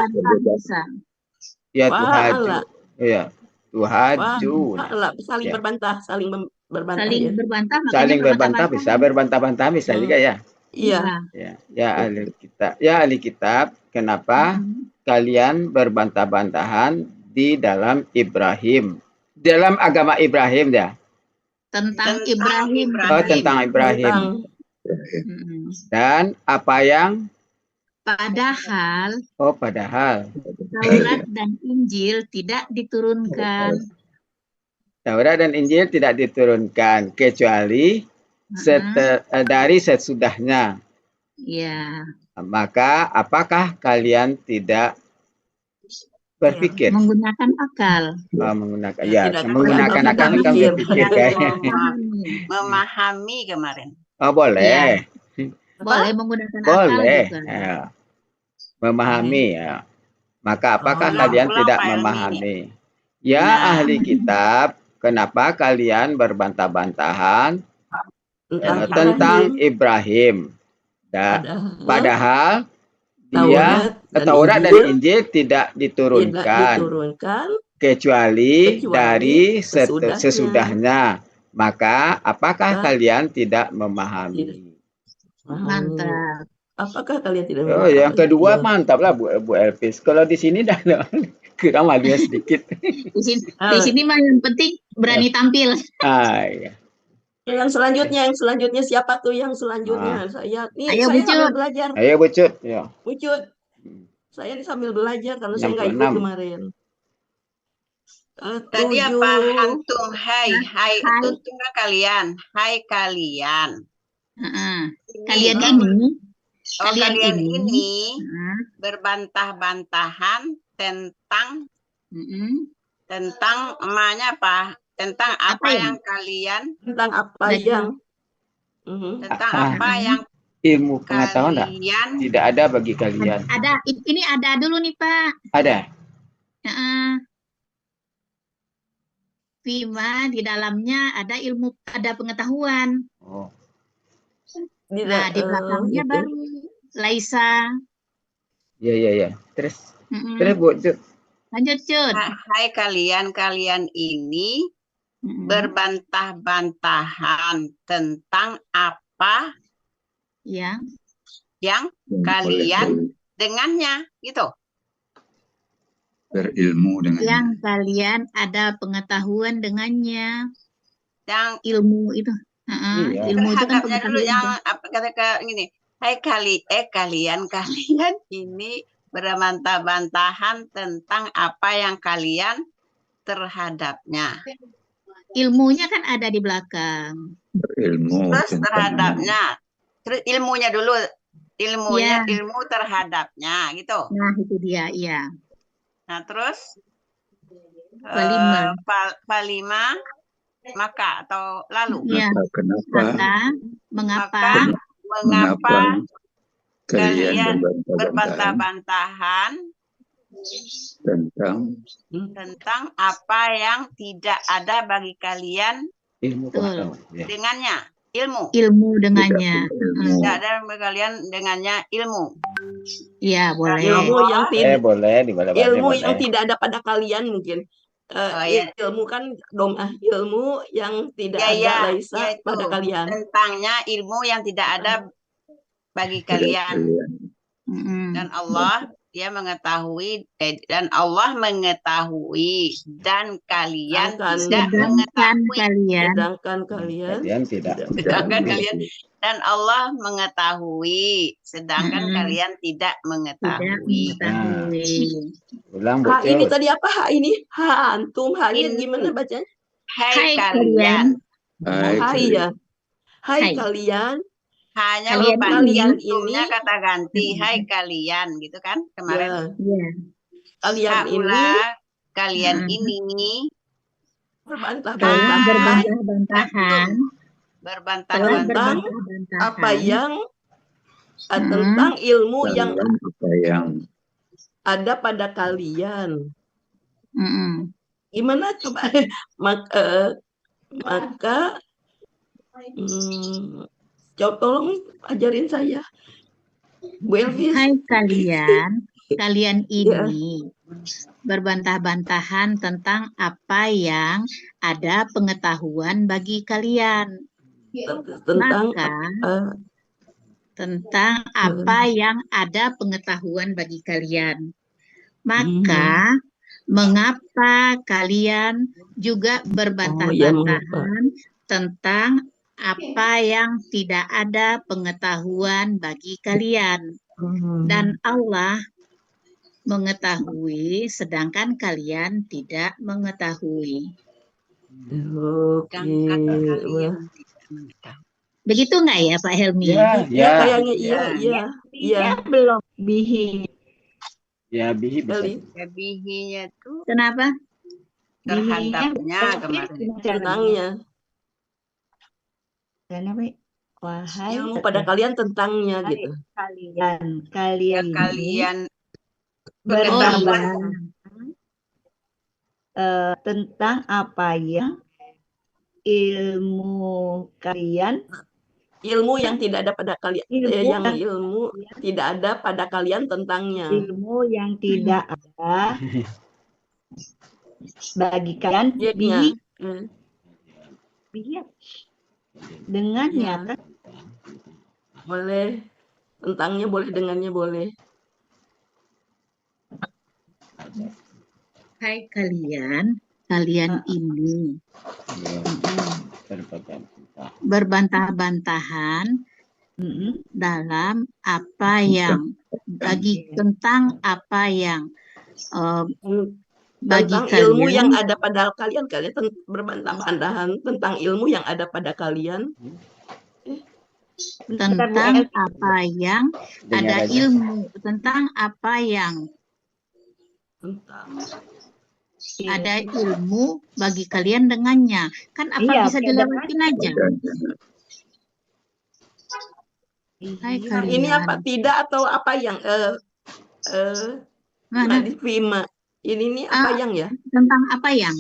Ya, tuhaju. Iya. Tuhaju. Saling berbantah, saling berbantah. Saling berbantah, saling berbantah bisa berbantah-bantah bisa juga ya. Iya. Ya ahli kitab. Ya ahli kitab, kenapa kalian berbantah-bantahan di dalam Ibrahim? Dalam agama Ibrahim ya. Tentang Ibrahim. Oh, tentang Ibrahim. Dan apa yang? Padahal. Oh, padahal. Taurat dan Injil tidak diturunkan. Taurat dan Injil tidak diturunkan kecuali dari sesudahnya. Ya. Maka apakah kalian tidak berpikir? Menggunakan akal. Menggunakan menggunakan akal kan berpikir kayaknya. Memahami kemarin. Oh, boleh. Ya. Boleh menggunakan akal juga. Ya. Memahami ya. Maka apakah kalian tidak memahami? Ya ahli kitab, kenapa kalian berbantah-bantahan tentang Ibrahim? Padahal dia Taurat dan Injil tidak diturunkan kecuali dari sesudahnya. Maka apakah kalian tidak memahami? Mantap. Apakah kalian tidak memahami? Oh, yang kedua mantap lah Bu Elvis. Kalau di sini dah kurang malunya sedikit. Di sini mah yang penting berani tampil. Iya. Yang selanjutnya siapa tuh yang selanjutnya? Saya sambil belajar. Ayo Bucut, ya. Bucut. Saya sambil belajar karena saya nggak ikut kemarin. Tadi apa? Hantum, hai itu tunggal kalian. Hai kalian. Kalian ini berbantah-bantahan tentang emaknya apa? Tentang apa yang kalian? Tentang apa yang? Tentang apa yang ilmu pengetahuan tidak ada bagi kalian. Ada. Ini ada dulu nih Pak. Ada. Fima di dalamnya ada ilmu, ada pengetahuan. Oh. Nah, di belakangnya baru Laisa. Iya. Terus Bu. Lanjut, Cud. Hai kalian ini berbantah-bantahan tentang apa yang kalian dengannya, gitu. Berilmu dengannya. Yang kalian ada pengetahuan dengannya. Yang ilmu itu. Ilmu itu kan dulu yang apa kata gini. Hai kalian ini berbantah-bantahan tentang apa yang kalian terhadapnya. Ilmunya kan ada di belakang. Berilmu. Terus terhadapnya. Terus ilmunya dulu. Ilmu terhadapnya gitu. Nah, itu dia, iya. Nah, terus Falima maka atau lalu. Ya. Mengapa kalian berbantah-bantahan tentang apa yang tidak ada bagi kalian dengannya, ilmu dengannya. Tidak ada bagi kalian dengannya ilmu. Iya, boleh. Ilmu yang tidak ilmu yang tidak ada pada kalian mungkin. Ilmu kan ilmu yang tidak ada Laisa pada kalian. Tentangnya ilmu yang tidak ada bagi kalian. Dan Allah dia mengetahui dan Allah mengetahui dan kalian tidak mengetahui. Sedangkan kalian tidak. Sedangkan kalian dan Allah mengetahui sedangkan kalian tidak mengetahui. Ulang ini tadi apa? Ha ini? Ha antum, ha ini gimana bacanya? Hai kalian. Hai ya. Hai Hai. kalian. Hanya Kalian lupa kalian untuknya ini kata ganti. Hai kalian gitu kan kemarin. ya, kalian ini Haula kalian ini berbantah-bantahan berbantah-bantahan berbantah-bantah tentang apa yang tentang ilmu yang apa yang ada pada kalian. Mm-mm. Gimana coba? Maka coba tolong ajarin saya, Bu Elvis. Hai kalian Ya. ini berbantah-bantahan tentang apa yang ada pengetahuan bagi kalian. Tentang Maka tentang apa yang ada pengetahuan bagi kalian. Maka mengapa kalian juga berbantah-bantahan tentang apa yang tidak ada pengetahuan bagi kalian. Dan Allah mengetahui sedangkan kalian tidak mengetahui. Begitu nggak ya Pak Helmi? Ya kayaknya iya. Belum bihi. Ya bihi bisa. Ya bihinya tuh Kenapa? terhadapnya kemarin. Tentangnya. Kenapa? Wahai Ilmu pada kalian tentangnya gitu. Kalian Pengetahuan. tentang apa yang ilmu yang tidak ada pada kalian, ilmu tidak ada pada kalian tentangnya. Ilmu yang tidak ada bagi kalian dengannya kan? Boleh, tentangnya boleh, dengannya boleh. Hai kalian ini berbantah-bantahan dalam apa yang tentang apa yang bagi tentang kalian, ilmu yang ada pada kalian berbantah-bantahan tentang ilmu yang ada pada kalian. Tentang apa yang ada ilmu, tentang apa yang ada ilmu bagi kalian dengannya. Kan apa bisa dilewatin aja? Hai kalian. Ini apa tidak atau apa yang ini apa yang ya? Tentang apa yang?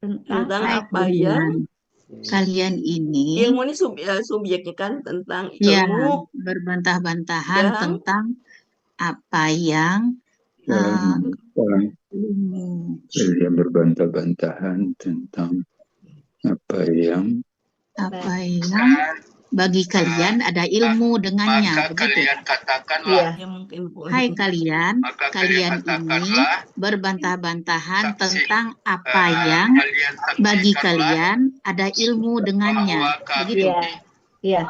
Tentang apa yang? Kalian ini ilmu ini subjeknya kan tentang ilmu ya, berbantah-bantahan tentang apa yang kalian berbantah-bantahan tentang apa yang bagi kalian ada ilmu dengannya. Maka begitu. Kalian katakanlah. Hai kalian ini berbantah-bantahan tentang apa yang bagi kalian ada ilmu dengannya. Begitu. Iya.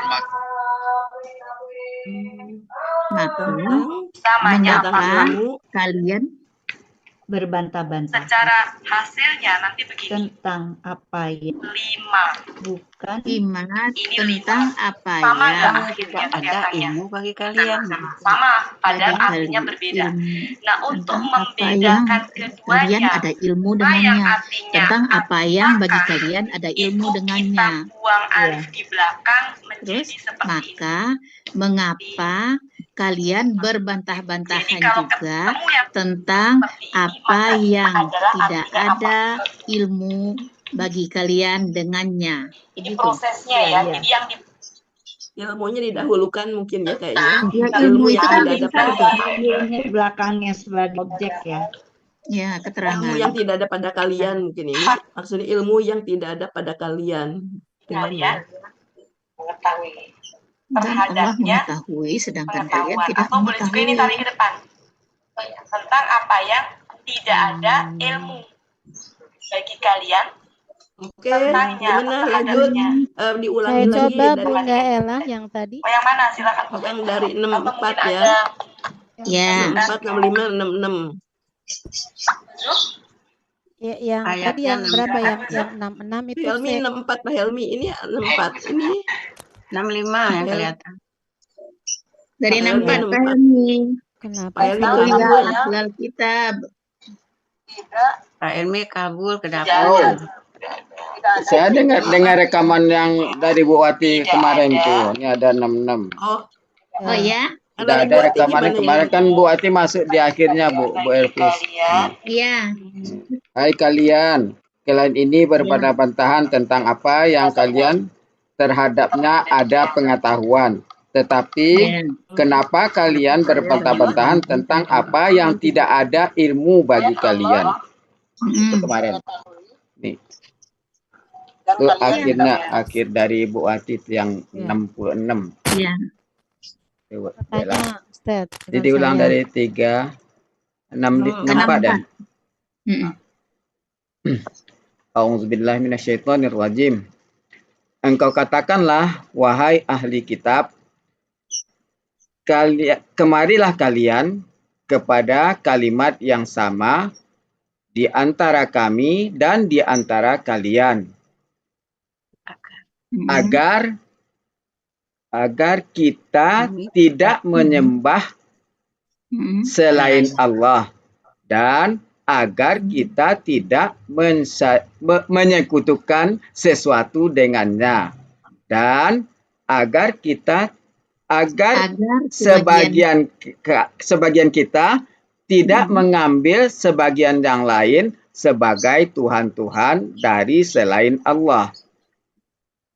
Maka mengapa kalian berbantah-bantah secara hasilnya nanti begini tentang apa yang 5 bukan tentang apa sama yang akhirnya ada ilmu bagi kalian sama padahal artinya berbeda. Nah, untuk membedakan keduanya ada ilmu dengannya tentang apa yang bagi kalian ada ilmu dengannya. Buang alif di belakang menjadi seperti maka mengapa kalian berbantah-bantahan juga tentang apa yang tidak ada ilmu bagi kalian dengannya. Ini prosesnya ya. Jadi yang ilmunya didahulukan mungkin ya kayaknya. Ilmu itu kan tidak ada ilmunya di belakangnya sebagai objek ya. Ya, keterangan. Ilmu yang tidak ada pada kalian mungkin ini. Maksudnya ilmu yang tidak ada pada kalian. Kalian mengetahui. Dan Allah mengetahui sedangkan kalian tidak atau boleh juga ini tarik ke depan tentang apa yang tidak ada ilmu bagi kalian. Oke, gimana lanjut? Diulangi saya lagi. Coba Bunda Ella yang tadi. Yang mana silakan. Yang dari 64 ya. Ya. 64, 65, 66. yang tadi yang berapa yang 66 itu Helmi 64 Pak Helmi, ini 64 ini 65 yang kelihatan. Dari 64 Pak Helmi. Kenapa? Pak Helmi Oh iya, kabur. Ahlul Kitab. Pak Helmi kabur ke dapur. Saya dengar rekaman yang dari Bu Wati kemarin tuh. Ini ada 66. Oh ya? Sudah ada rekaman kemarin kan Bu Wati masuk di akhirnya Bu Elvis. Iya. Hai kalian ini berbantah-bantahan tentang apa yang kalian terhadapnya ada pengetahuan. Tetapi kenapa kalian berbantah-bantahan tentang apa yang tidak ada ilmu bagi kalian? Itu kemarin. Nih. Itu akhir dari Bu Wati yang 66. Iya. Katanya, Ustaz, jadi ulang dari 3, 64 dan. A'udzubillahi minasyaitonirrajim. Engkau katakanlah, wahai ahli kitab, kemarilah kalian kepada kalimat yang sama di antara kami dan di antara kalian. Agar kita tidak menyembah selain Allah dan agar kita tidak menyekutukan sesuatu dengannya dan agar sebagian kita tidak mengambil sebagian yang lain sebagai Tuhan-Tuhan dari selain Allah.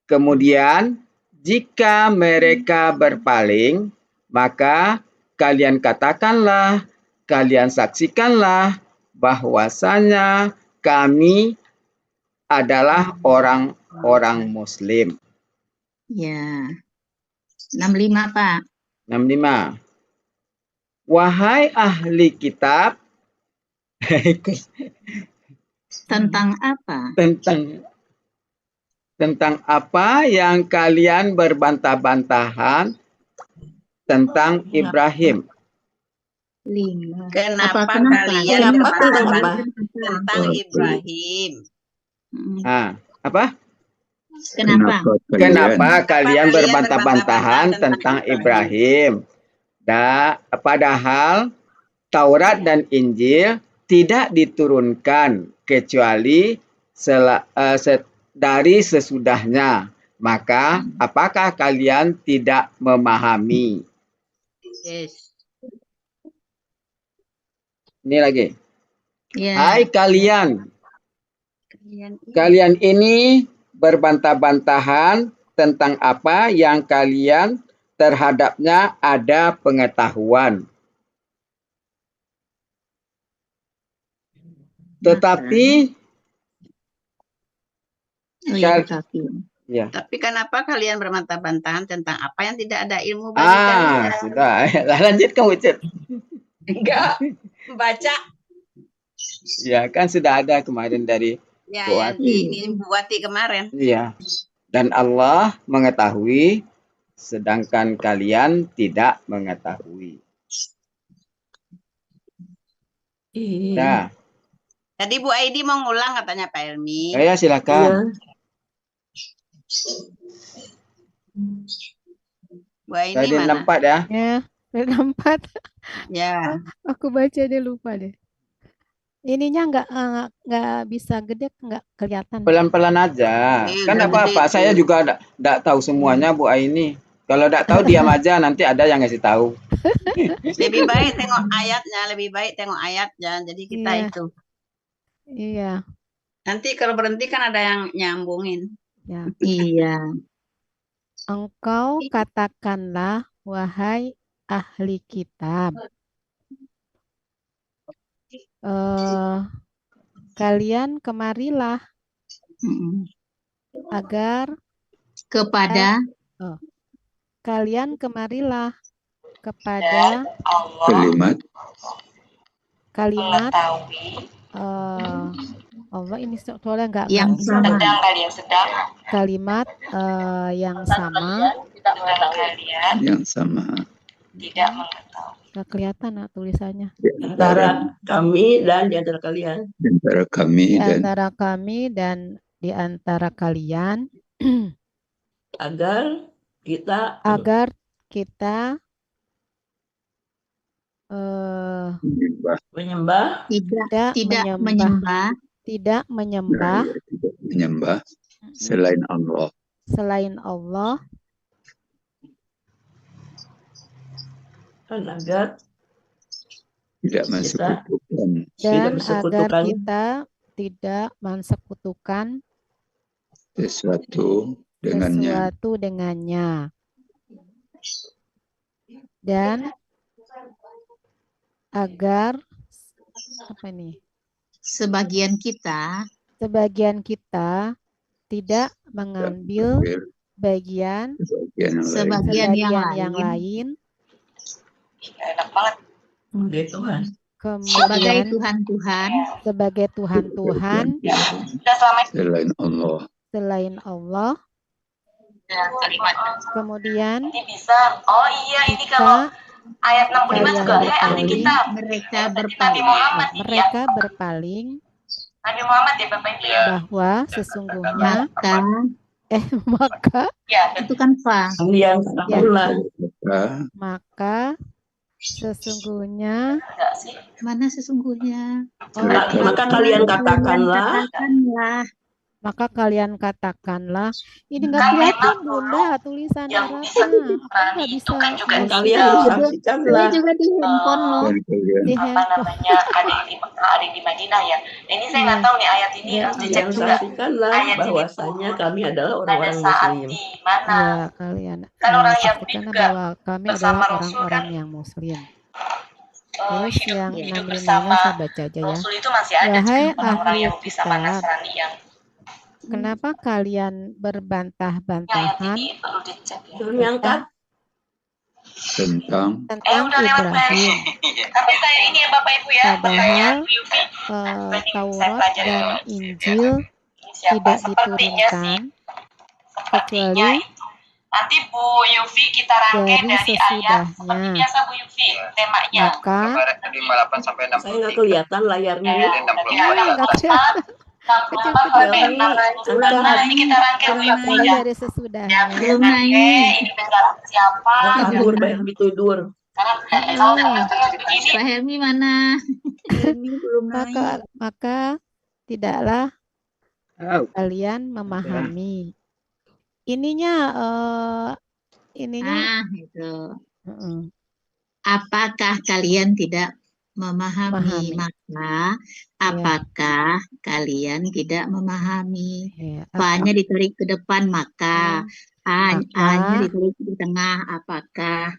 Kemudian jika mereka berpaling, maka kalian katakanlah, kalian saksikanlah bahwasanya kami adalah orang-orang Muslim. Ya. 65 Pak. 65. Wahai ahli kitab. Tentang apa? Tentang apa yang kalian berbantah-bantahan tentang Ibrahim? 5. Kenapa kalian berbantah-bantahan tentang Ibrahim? Apa? Kenapa kalian berbantah-bantahan tentang Ibrahim? Padahal Taurat dan Injil tidak diturunkan kecuali dari sesudahnya. Maka apakah kalian tidak memahami? Yes. Ini lagi. Yeah. Hai kalian ini berbantah-bantahan tentang apa yang kalian terhadapnya ada pengetahuan. Tetapi Tapi kenapa kalian berbantah-bantahan tentang apa yang tidak ada ilmu bagi kalian? Sudah. Lanjutkan Ucet. Enggak, baca. Ya, kan sudah ada kemarin dari Bu Wati. Ini Bu Wati kemarin. Iya. Dan Allah mengetahui, sedangkan kalian tidak mengetahui. Nah. Tadi Bu Aidi mau ngulang katanya Pak Elmi. Ya, silakan. Bu Aidi tadi mana? 64 ya? Ya, 64. Ya. Aku baca deh lupa deh. Ininya nggak bisa gede, nggak kelihatan. Pelan-pelan aja. Kan apa-apa. Saya juga enggak tahu semuanya Bu Aini. Kalau enggak tahu diam aja, nanti ada yang ngasih tahu. Lebih baik tengok ayatnya. Jadi kita itu. Iya. Nanti kalau berhenti kan ada yang nyambungin. Ya. Iya. Engkau katakanlah, wahai ahli kitab. Kalian kemarilah agar kalian kemarilah kepada kalimat Allah ini soalnya enggak yang sama. Kalimat yang sama tidak mengetahui. Nggak kelihatan tulisannya. Antara kami dan di antara kalian. Di antara kami Di dan antara kami dan di antara kalian agar kita menyembah tidak menyembah selain Allah dan agar tidak mensekutukan dan agar kita tidak mensekutukan sesuatu dengannya dan agar sebagian kita tidak mengambil bagian sebagian yang lain enak banget sebagai Tuhan selain Allah. Kemudian ini bisa, ini kalau ayat 65 juga ahli kita mereka berpaling Nabi Muhammad ya Bapak Ibu ya, bahwa sesungguhnya maka itu kan maka sesungguhnya mana sesungguhnya maka kalian katakanlah ini nggak kelihatan Bunda tulisan Arabnya nggak bisa kalian saksikanlah juga di handphone loh ada di Madinah ya. Ini saya nggak tahu nih ayat ini harus dicek juga. Saksikanlah bahwasanya kami adalah orang-orang muslim. Kalian kan orang Yahudi juga bahwa kami adalah orang-orang yang muslim. Terus yang 65 saya baca aja ya. Rasul itu masih ada orang Yahudi sama Nasrani yang kenapa kalian berbantah-bantahan tentang Ibrahim? Tapi saya ini ya Bapak Ibu ya, padahal Taurat dan Injil tidak diturunkan kecuali nanti Bu Yufi kita rangkai dari ayat seperti biasa Bu Yufi temanya. Maka saya nggak kelihatan layarnya nih. Ini kita rangkai Bu Yufi ya. Dari sesudah. Ini siapa? Kabur banyak ditudur. Pak Helmi mana? Maka tidaklah kalian memahami. Ininya itu. Apakah kalian tidak memahami? Maka apakah kalian tidak memahami? Fa-nya ditarik ke depan, maka A-nya ditarik ke tengah, apakah?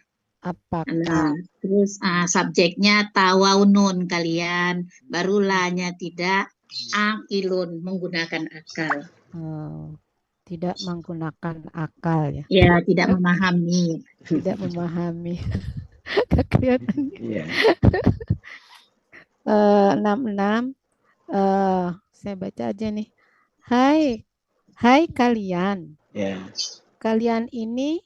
Nah, terus subjeknya tawaunun kalian, baru la-nya tidak akilun menggunakan akal. Tidak menggunakan akal ya. Ya, tidak memahami. Tidak memahami. Gak kelihatan. 66 saya baca aja nih. Hai kalian. Kalian ini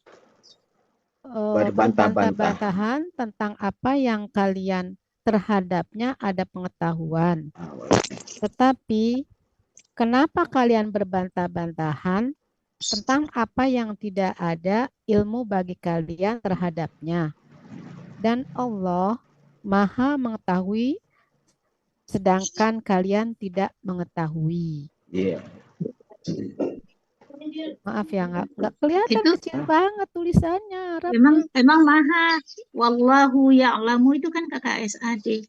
berbantah-bantahan tentang apa yang kalian terhadapnya ada pengetahuan. Tetapi kenapa kalian berbantah-bantahan tentang apa yang tidak ada ilmu bagi kalian terhadapnya? Dan Allah Maha mengetahui sedangkan kalian tidak mengetahui. Maaf ya, nggak kelihatan itu, kecil banget tulisannya. Emang Maha. Wallahu ya'lamu itu kan KKSAD.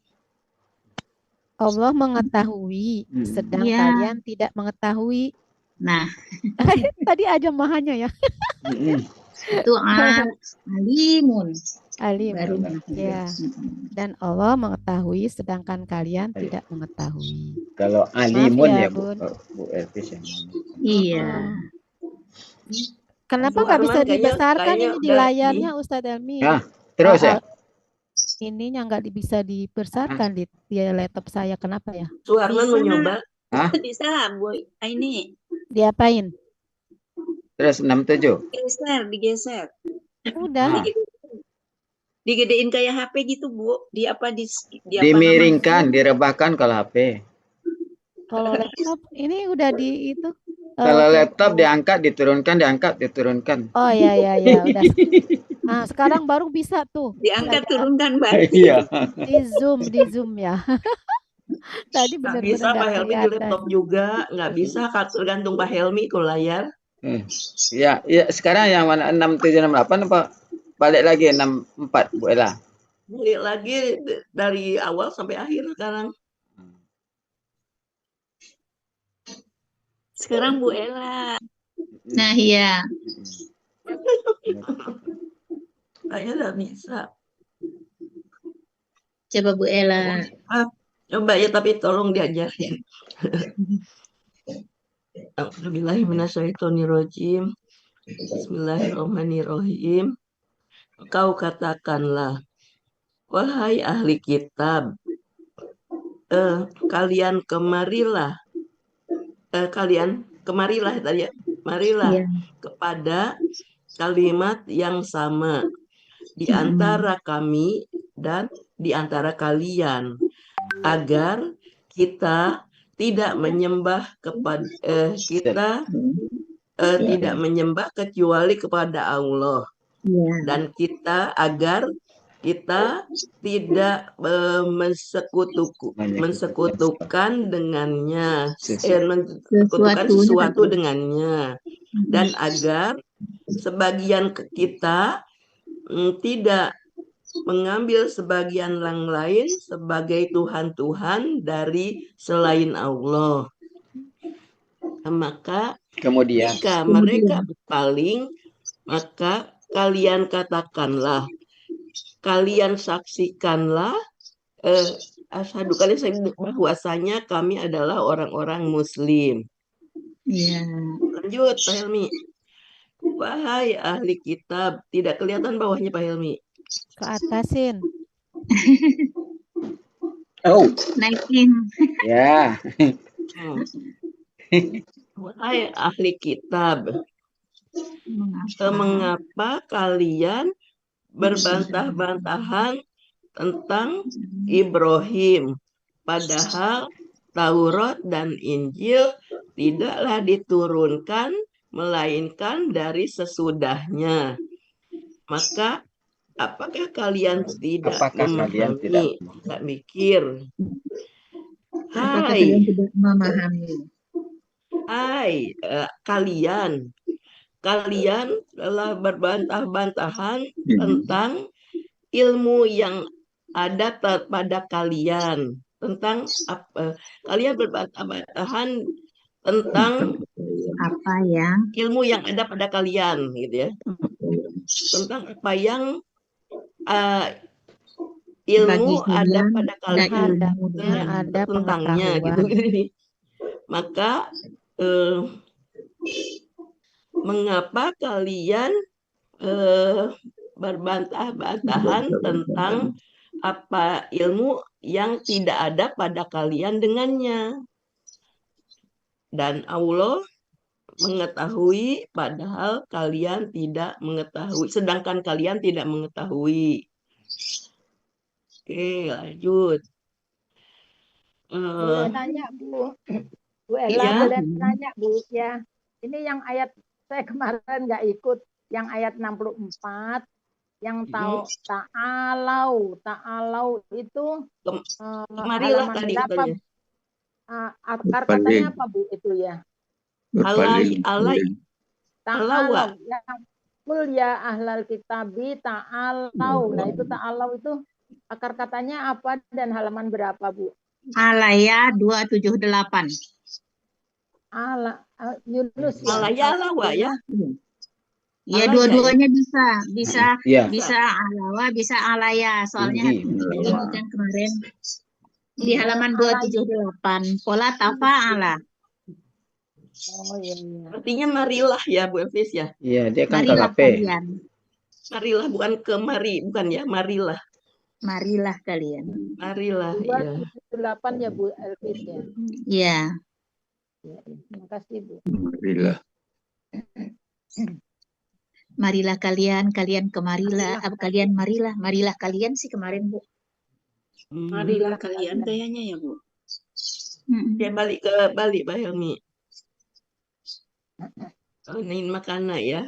Allah mengetahui, sedang kalian tidak mengetahui. Nah, tadi aja mahanya ya. Itu alimun. Ya. Dan Allah mengetahui, sedangkan kalian tidak mengetahui. Kalau alimun ya Bu Elvis ya. Iya. Kenapa nggak bisa dibesarkan ini di layarnya Ustadz Elmi? Terus ya. Ininya nggak bisa dibesarkan di laptop saya, kenapa ya? Suarman mau nyoba? Bisa Bu, ini diapain? Terus 67. Digeser. Udah. Digedein kayak HP gitu, Bu. Di apa Dimiringkan, direbahkan kalau HP. Kalau laptop ini udah di itu. Kalau laptop diangkat, diturunkan. Oh ya udah. Nah, sekarang baru bisa tuh. Diangkat, turunkan, Mbak. Iya. Di zoom ya. Tadi Nggak benar-benar bisa Pak Helmi di laptop juga, nggak bisa, tergantung Pak Helmi kalau layar. Ya, sekarang yang mana 6768 apa balik lagi 64 Bu Ella? Balik lagi dari awal sampai akhir sekarang. Sekarang Bu Ella. Nah, iya. Saya nggak bisa. Coba Bu Ella. Coba ya, tapi tolong diajarin. A'udzubillahiminasyaitonirrajim. Bismillahirrahmanirrahim. Kau katakanlah, wahai ahli kitab, kalian kemarilah tadi ya, marilah kepada kalimat yang sama di antara kami dan di antara kalian, agar kita tidak menyembah tidak menyembah kecuali kepada Allah, dan agar kita tidak mensekutukan dengannya, mensekutukan sesuatu dengannya, dan agar sebagian kita tidak mengambil sebagian yang lain sebagai Tuhan-Tuhan dari selain Allah. Maka kemudian jika mereka berpaling, maka kalian katakanlah, kalian saksikanlah, asyhadu, kalian bahwasanya kami adalah orang-orang Muslim. Lanjut Pak Helmi. Wahai ahli kitab, tidak kelihatan bawahnya Pak Helmi. Ke atasin. Oh, naikin. Ya. Wahai ahli kitab, mengapa kalian berbantah-bantahan tentang Ibrahim, padahal Taurat dan Injil tidaklah diturunkan melainkan dari sesudahnya? Maka apakah kalian tidak memahami, tidak mikir? Hai, kalian telah berbantah-bantahan tentang ilmu yang ada pada kalian, tentang kalian berbantah-bantahan tentang apa yang ilmu yang ada pada kalian, gitu ya, tentang apa yang ilmu ada pada kalian, tentangnya, gitu. Maka mengapa kalian berbantah-bantahan tentang apa ilmu yang tidak ada pada kalian dengannya? Dan Allah mengetahui padahal kalian tidak mengetahui, sedangkan kalian tidak mengetahui. Oke, lanjut. Boleh nanya, Bu. Bu Ella, boleh nanya, Bu, ya. Ini yang ayat saya kemarin nggak ikut, yang ayat 64, yang tahu ta'alau itu marilah tadi katanya. Akar katanya apa, Bu, itu ya? Ta'alau. Kul ya ahlal kitabi ta'alau. Nah, itu ta'alau itu akar katanya apa dan halaman berapa, Bu? Alaya 278. Yunus ya. Alaya lawa ya. Ya, dua-duanya bisa alawa, bisa alaya. Soalnya ini kan kemarin di halaman 278. Pola tafa'ala. Oh iya. Artinya marilah ya Bu Elvis ya. Iya, dia kan marilah kalian. Marilah bukan kemari, bukan ya, marilah. Marilah kalian. Marilah ya. 278 ya Bu Elvis ya. Iya. Terima kasih Bu. Marilah. Marilah kalian, kalian kemarilah, kalian marilah, marilah kalian sih kemarin Bu. Marilah kalian kayaknya ya Bu. Ya balik Mbak Helmi. Ini makana ya.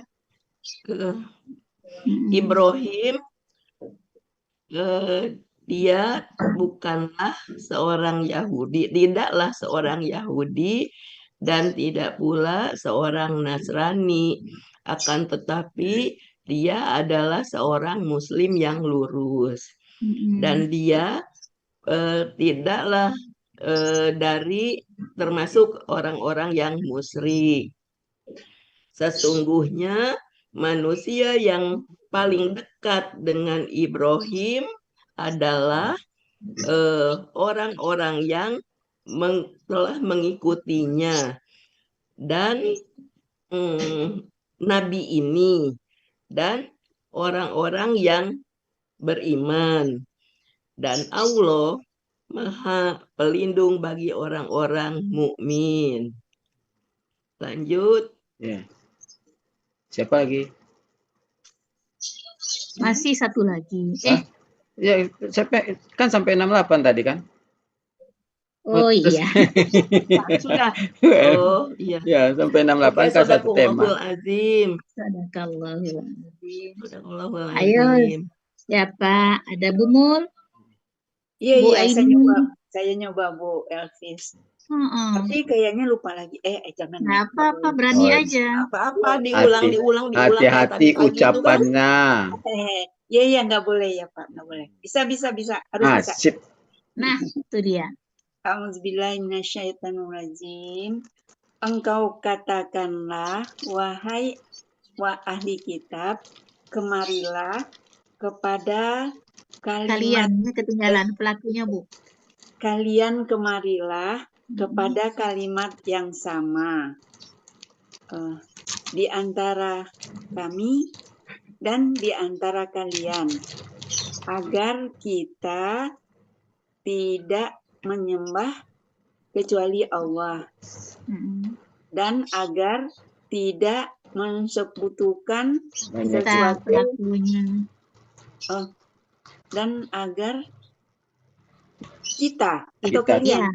Ibrahim dia bukanlah seorang Yahudi, tidaklah seorang Yahudi dan tidak pula seorang Nasrani, akan tetapi dia adalah seorang Muslim yang lurus dan dia tidaklah dari termasuk orang-orang yang musyrik. Sesungguhnya manusia yang paling dekat dengan Ibrahim adalah orang-orang yang telah mengikutinya dan Nabi ini dan orang-orang yang beriman, dan Allah Maha Pelindung bagi orang-orang mukmin. Lanjut. Ya. Siapa lagi? Masih satu lagi. Ya, kan sampai 68 tadi kan? Oh iya. Sudah. Oh iya. Ya, sampai 68 kan satu tema. Azim. Sadaqallahul azim. Sadaqallahul Ayo, azim. siapa? Ada Bu Mul? Iya, Bu iya, Aini. saya nyoba Bu Elvis. Tapi kayaknya lupa lagi. Jangan. Nggak apa-apa, berani aja. Apa-apa, diulang. Hati-hati ucapannya. Iya, nggak boleh ya Pak, nggak boleh. Bisa. Harus bisa. Sip. Nah, itu dia. A'udzubillahi minasyaitonirrajim. Engkau katakanlah, wahai ahli kitab, kemarilah kepada kalimat. Kalian ketinggalan pelakunya Bu. Kalian kemarilah kepada kalimat yang sama di antara kami dan di antara kalian, agar kita tidak menyembah kecuali Allah dan agar tidak mensekutukan sesuatu dan agar kita atau kalian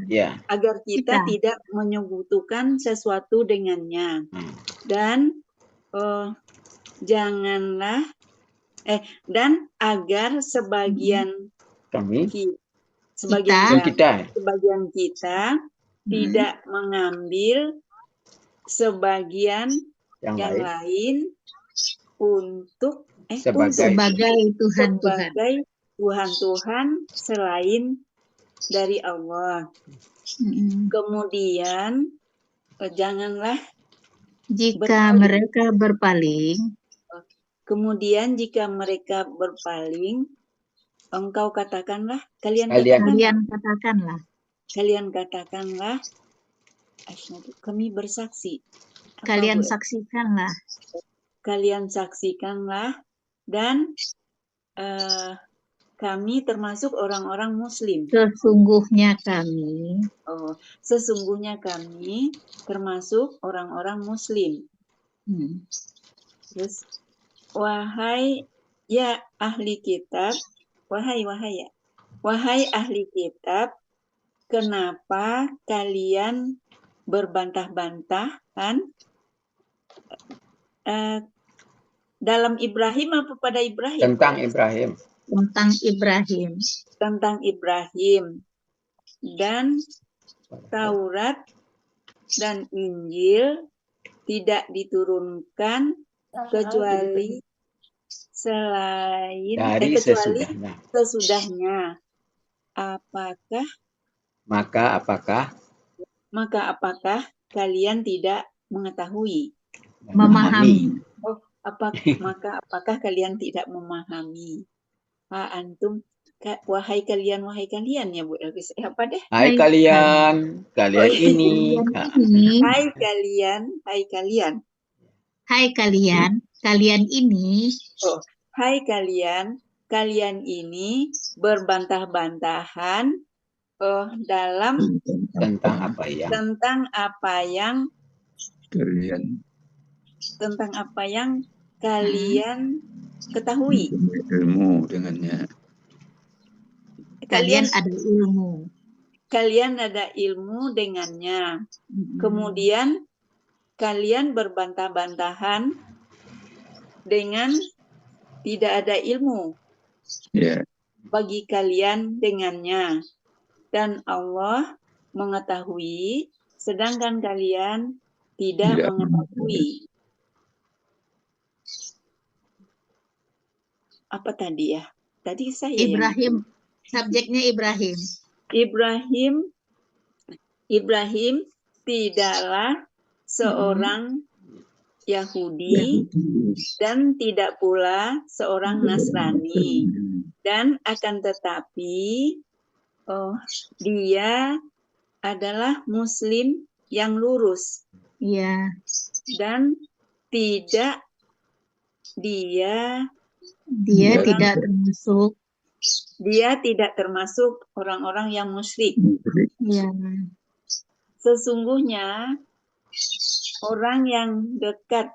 agar kita tidak menyekutukan sesuatu dengannya dan janganlah dan agar sebagian kita tidak mengambil sebagian yang lain untuk sebagai Tuhan selain dari Allah. Kemudian janganlah jika mereka berpaling. Kemudian jika mereka berpaling, engkau katakanlah, kalian katakanlah, kami bersaksi. Kalian saksikanlah dan kami termasuk orang-orang Muslim. Sesungguhnya kami termasuk orang-orang Muslim. Terus, wahai ahli kitab, wahai ahli kitab, kenapa kalian berbantah-bantahan dalam Ibrahim apa pada Ibrahim? Tentang Ibrahim dan Taurat dan Injil tidak diturunkan kecuali sesudahnya. Maka apakah kalian tidak mengetahui? Memahami. Maka apakah kalian tidak memahami? Antum, wahai kalian ya Bu Elvis. Apa deh? Hai kalian ini. Hai kalian. Kalian ini. Hai kalian ini berbantah-bantahan dalam tentang apa yang kalian ketahui. Ilmu dengannya. Kalian ada ilmu. Kalian ada ilmu dengannya. Kemudian kalian berbantah-bantahan dengan tidak ada ilmu bagi kalian dengannya. Dan Allah mengetahui, sedangkan kalian tidak mengetahui. Apa tadi ya? Tadi saya Ibrahim, subjeknya Ibrahim. Ibrahim tidaklah seorang Yahudi dan tidak pula seorang Nasrani. Dan akan tetapi dia adalah Muslim yang lurus. Iya. Dan tidak dia tidak termasuk orang-orang yang musyrik. Iya. Sesungguhnya orang yang dekat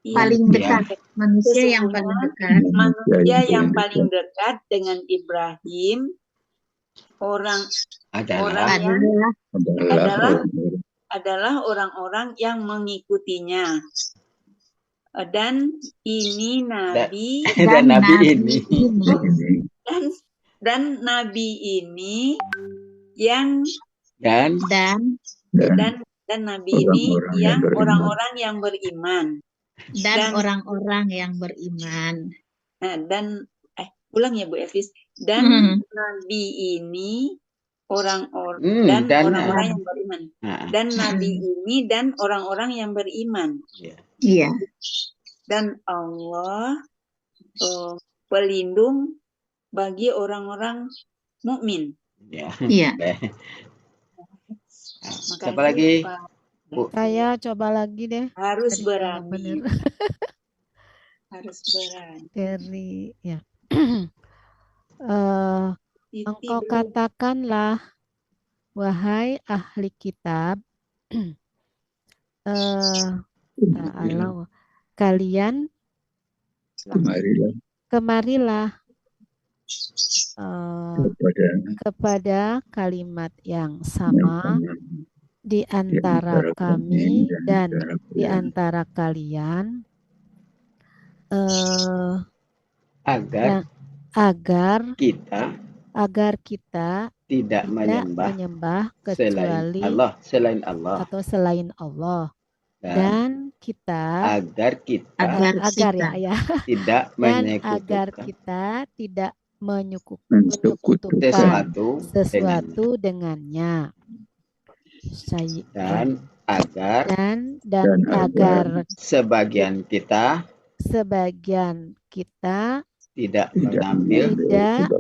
paling dekat, manusia yang paling dekat. Manusia yang paling dekat dengan Ibrahim adalah orang-orang yang mengikutinya. Dan ini nabi dan nabi ini yang nabi ini yang orang-orang yang beriman. Dan orang-orang yang beriman. Dan ulang ya Bu Elvis. Dan nabi ini orang-orang yang beriman. Dan nabi ini dan orang-orang yang beriman. Iya. Dan Allah pelindung bagi orang-orang mukmin. Iya. Siapa lagi? Saya coba lagi deh. Harus berani. Harus berani. Dari ya. Engkau katakanlah, wahai ahli kitab, kalian kemarilah kepada kalimat yang sama di antara kami dan di antara kalian, agar kita tidak menyembah kecuali selain Allah atau selain Allah, dan kita agar kita tidak menyekutukan sesuatu dengannya. Dan agar sebagian kita tidak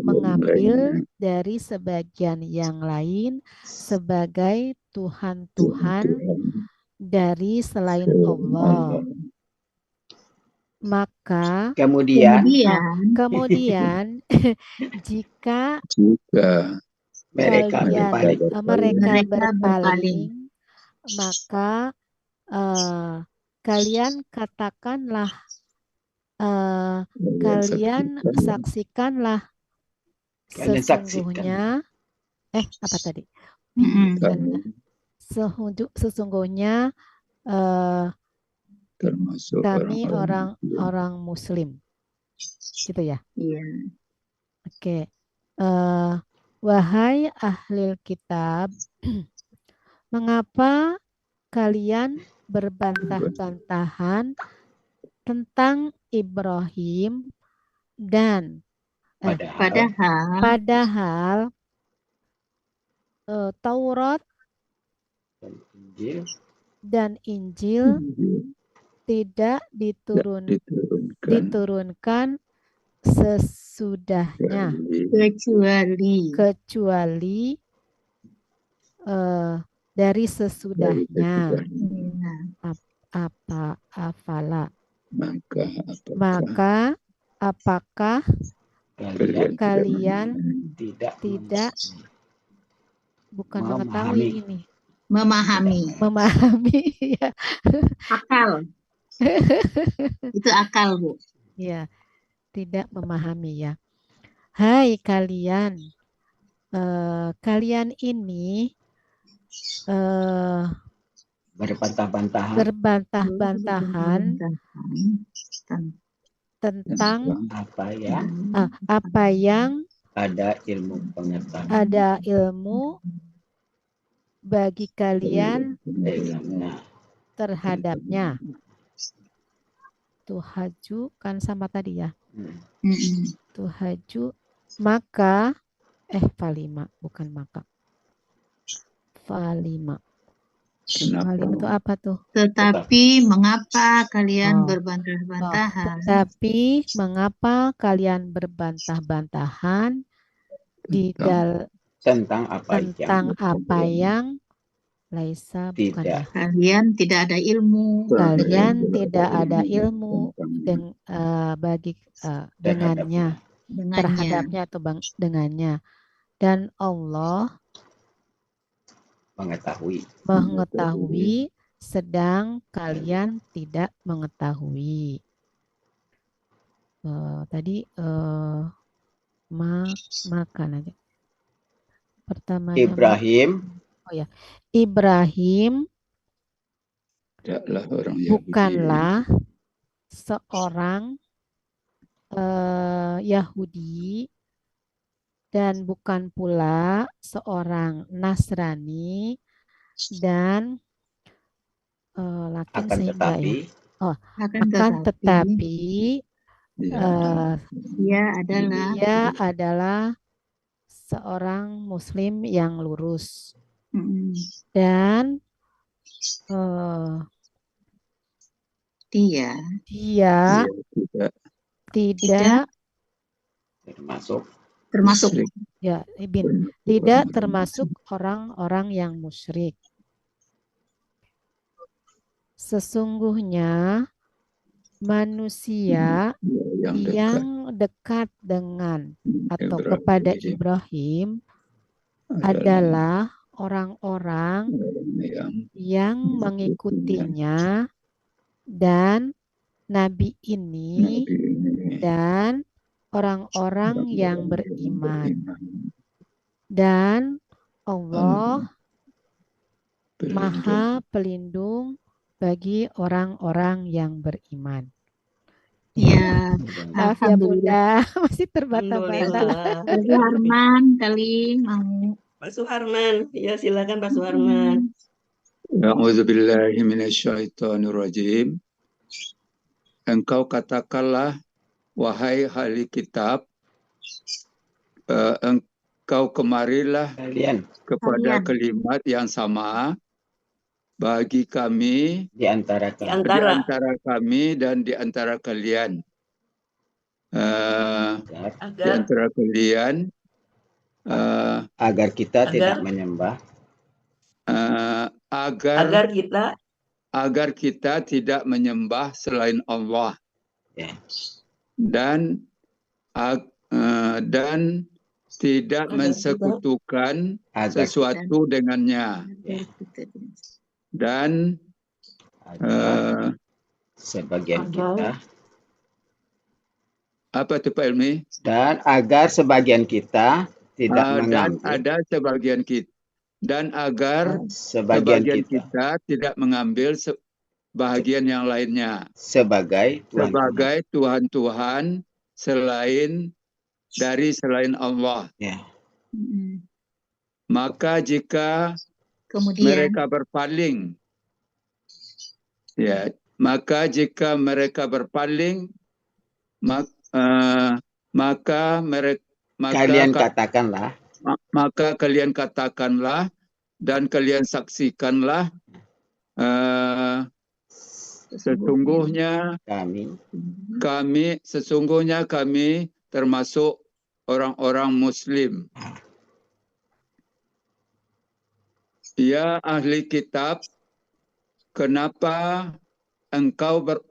mengambil dari sebagian yang lain sebagai Tuhan-Tuhan dari selain Allah. Maka kemudian jika mereka berpaling, maka kalian katakanlah, kalian saksikanlah sesungguhnya sesungguhnya kami orang Muslim, gitu ya. Iya. Oke. Wahai ahli kitab, mengapa kalian berbantah-bantahan tentang Ibrahim dan padahal Taurat dan Injil tidak diturunkan sesudahnya, kecuali dari sesudahnya. Maka apakah kalian tidak bukan mengetahui ini, memahami ya. Itu akal, Bu. Ya, tidak memahami ya. Hai kalian, kalian ini berbantah-bantahan tentang apa yang ada ilmu bagi kalian terhadapnya. Tuhaju kan sama tadi ya. Tuhaju maka falima bukan maka. Falima. Falima itu apa tuh? Tetapi mengapa kalian berbantah-bantahan? Tetapi mengapa kalian berbantah-bantahan tentang apa yang laisa bukan ya. Kalian tidak ada ilmu. Kalian tidak ada ilmu dengannya, terhadapnya atau dengannya. Dan Allah mengetahui sedang kalian tidak mengetahui. Tadi makan aja. Pertamanya Ibrahim. Ibrahim bukanlah Yahudi. seorang Yahudi dan bukan pula seorang Nasrani dan akan tetapi dia adalah seorang Muslim yang lurus dan dia tidak termasuk ya tidak termasuk orang-orang yang musyrik. Sesungguhnya manusia yang dekat dengan atau kepada Ibrahim adalah orang-orang yang mengikutinya dan Nabi ini dan orang-orang yang beriman. Dan Allah Maha Pelindung bagi orang-orang yang beriman. Ya, maaf ya Bunda, masih terbata-bata. Pak Suharman kali mau. Pak Suharman, ya silakan Pak Suharman. A'udzubillahi minasyaitonirrajim. Engkau katakanlah, wahai ahli kitab, engkau kemarilah kepada kalimat yang sama bagi kami di antara kami dan di antara kalian. Di antara kalian agar kita tidak menyembah agar kita tidak menyembah selain Allah dan tidak mensekutukan sesuatu dengannya. Dan sebagian kita apa itu Pak Ilmi? Dan agar sebagian kita tidak mengambil. Dan ada sebagian kita dan agar sebagian kita tidak mengambil bahagian yang lainnya sebagai Tuhan-Tuhan selain Allah. Maka jika mereka berpaling, maka kalian katakanlah dan kalian saksikanlah sesungguhnya kami termasuk orang-orang Muslim. Ya ahli kitab, kenapa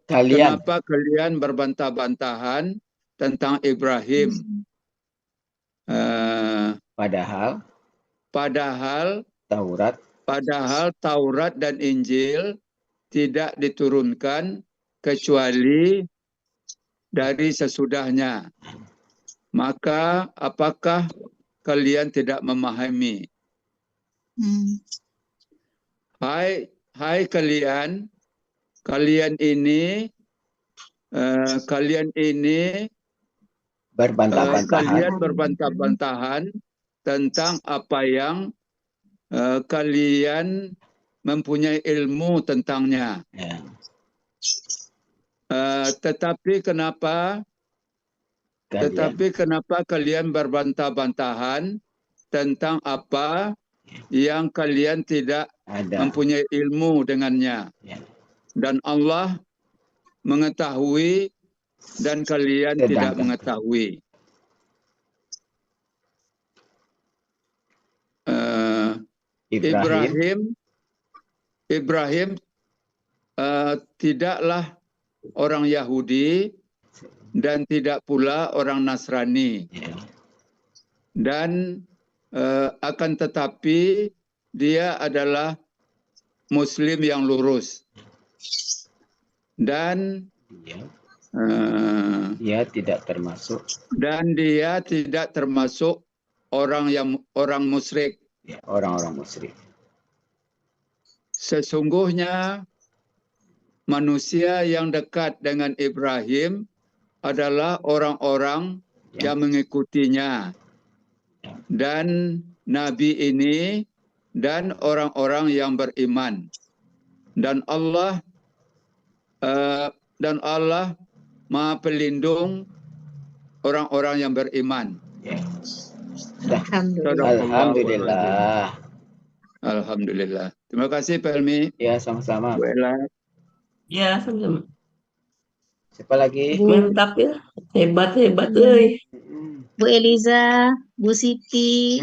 kalian berbantah-bantahan tentang Ibrahim? Padahal Taurat dan Injil tidak diturunkan kecuali dari sesudahnya. Maka apakah kalian tidak memahami? Hai kalian ini berbantah-bantahan tentang apa yang kalian mempunyai ilmu tentangnya. Tetapi kenapa kalian berbantah-bantahan tentang apa yang kalian tidak mempunyai ilmu dengannya? Dan Allah mengetahui dan kalian tidak mengetahui. Ibrahim tidaklah orang Yahudi dan tidak pula orang Nasrani. Dan akan tetapi dia adalah Muslim yang lurus. Dan dia tidak termasuk orang musyrik. Orang-orang musyrik. Sesungguhnya manusia yang dekat dengan Ibrahim adalah orang-orang yang mengikutinya, dan Nabi ini dan orang-orang yang beriman, dan Allah Maha Pelindung orang-orang yang beriman. Alhamdulillah. Terima kasih Pak Helmi. Ya, sama-sama. Bu Ella. Ya, sama-sama. Siapa lagi? Mantap ya. Hebat. Bu Eliza, Bu Siti.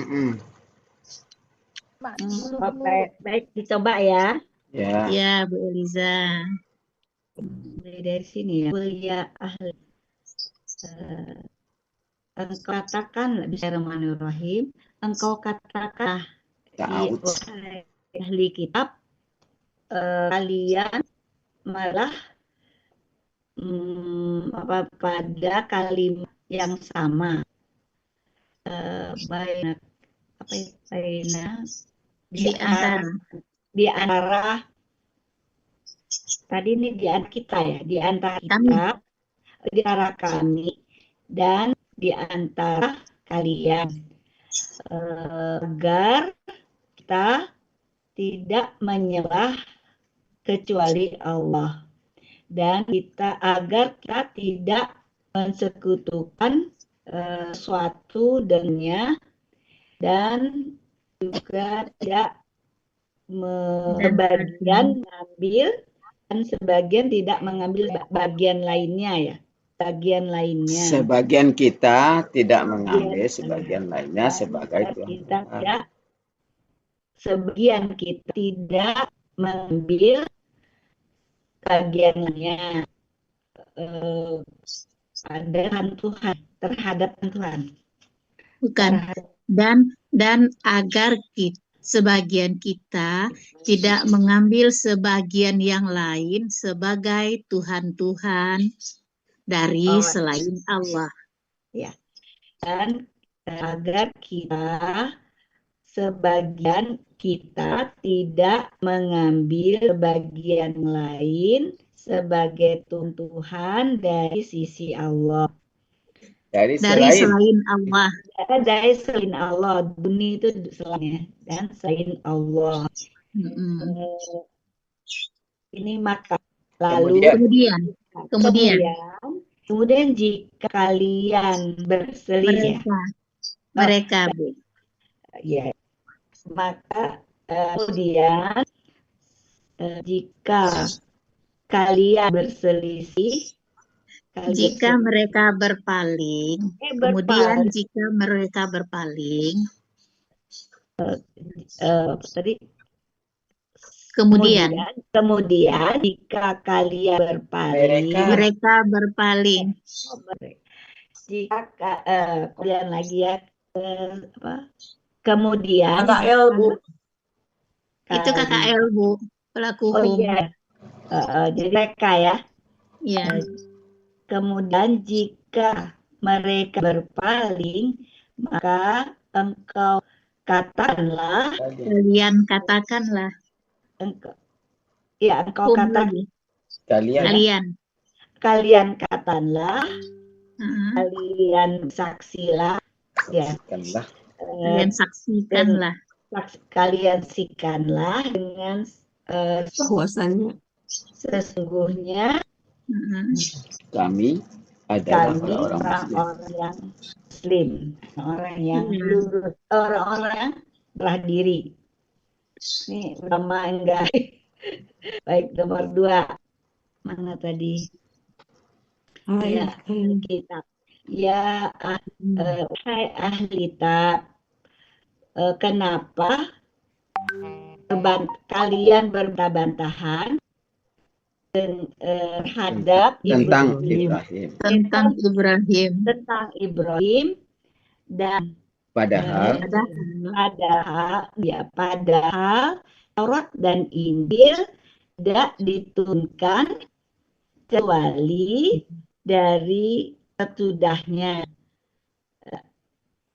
Baik, dicoba ya. Ya, Bu Eliza. Dari sini ya. Mulia ahli. Engkau katakan, Bismillahirrahmanirrahim, engkau katakan ahli kitab, kalian malah pada kalimat yang sama, di antara tadi ini di antara kita ya, di antara kita, di antara kami dan di antara kalian, agar kita tidak menyembah kecuali Allah, dan agar kita tidak mensekutukan suatu dengannya, dan juga tidak sebagian mengambil dan sebagian tidak mengambil bagian lainnya ya. Sebagian kita tidak mengambil, sebagian lainnya sebagai Tuhan. Sebagian kita tidak mengambil bagiannya terhadap Tuhan. Bukan. Dan agar sebagian kita tidak mengambil sebagian yang lain sebagai Tuhan-Tuhan dari selain Allah. Ya. Dan agar sebagian kita tidak mengambil bagian lain sebagai Tuhan dari sisi Allah. Dari selain Allah. Dari selain Allah. Bunyi itu selainnya. Dan selain Allah. Ini maka. Lalu kemudian jika kalian berselisih. Mereka. Ya. Maka kemudian jika kalian berselisih, jika mereka berpaling, kemudian jika mereka berpaling, kemudian jika kalian berpaling, mereka berpaling. Jika kemudian lagi ya, kemudian KKL Bu. Itu KKL Bu, pelaku hukum. Jadi mereka ya. Ya. Kemudian jika mereka berpaling, maka engkau katakanlah. Kalian katakanlah. Engkau katakan. Kalian katakanlah. Kalian saksilah. Ya. Kalian saksikanlah. Kalian saksikanlah dengan bahwasannya sesungguhnya kami adalah orang-orang yang muslim, orang yang lurus, orang-orang yang belah diri. Ini ulama enggak. Baik, nomor 2 mana tadi? Ya, kitab. Ya, hai ahli kitab, kenapa kalian berbantah-bantahan terhadap tentang Ibrahim dan padahal Taurat dan Injil tidak diturunkan kecuali dari sesudahnya.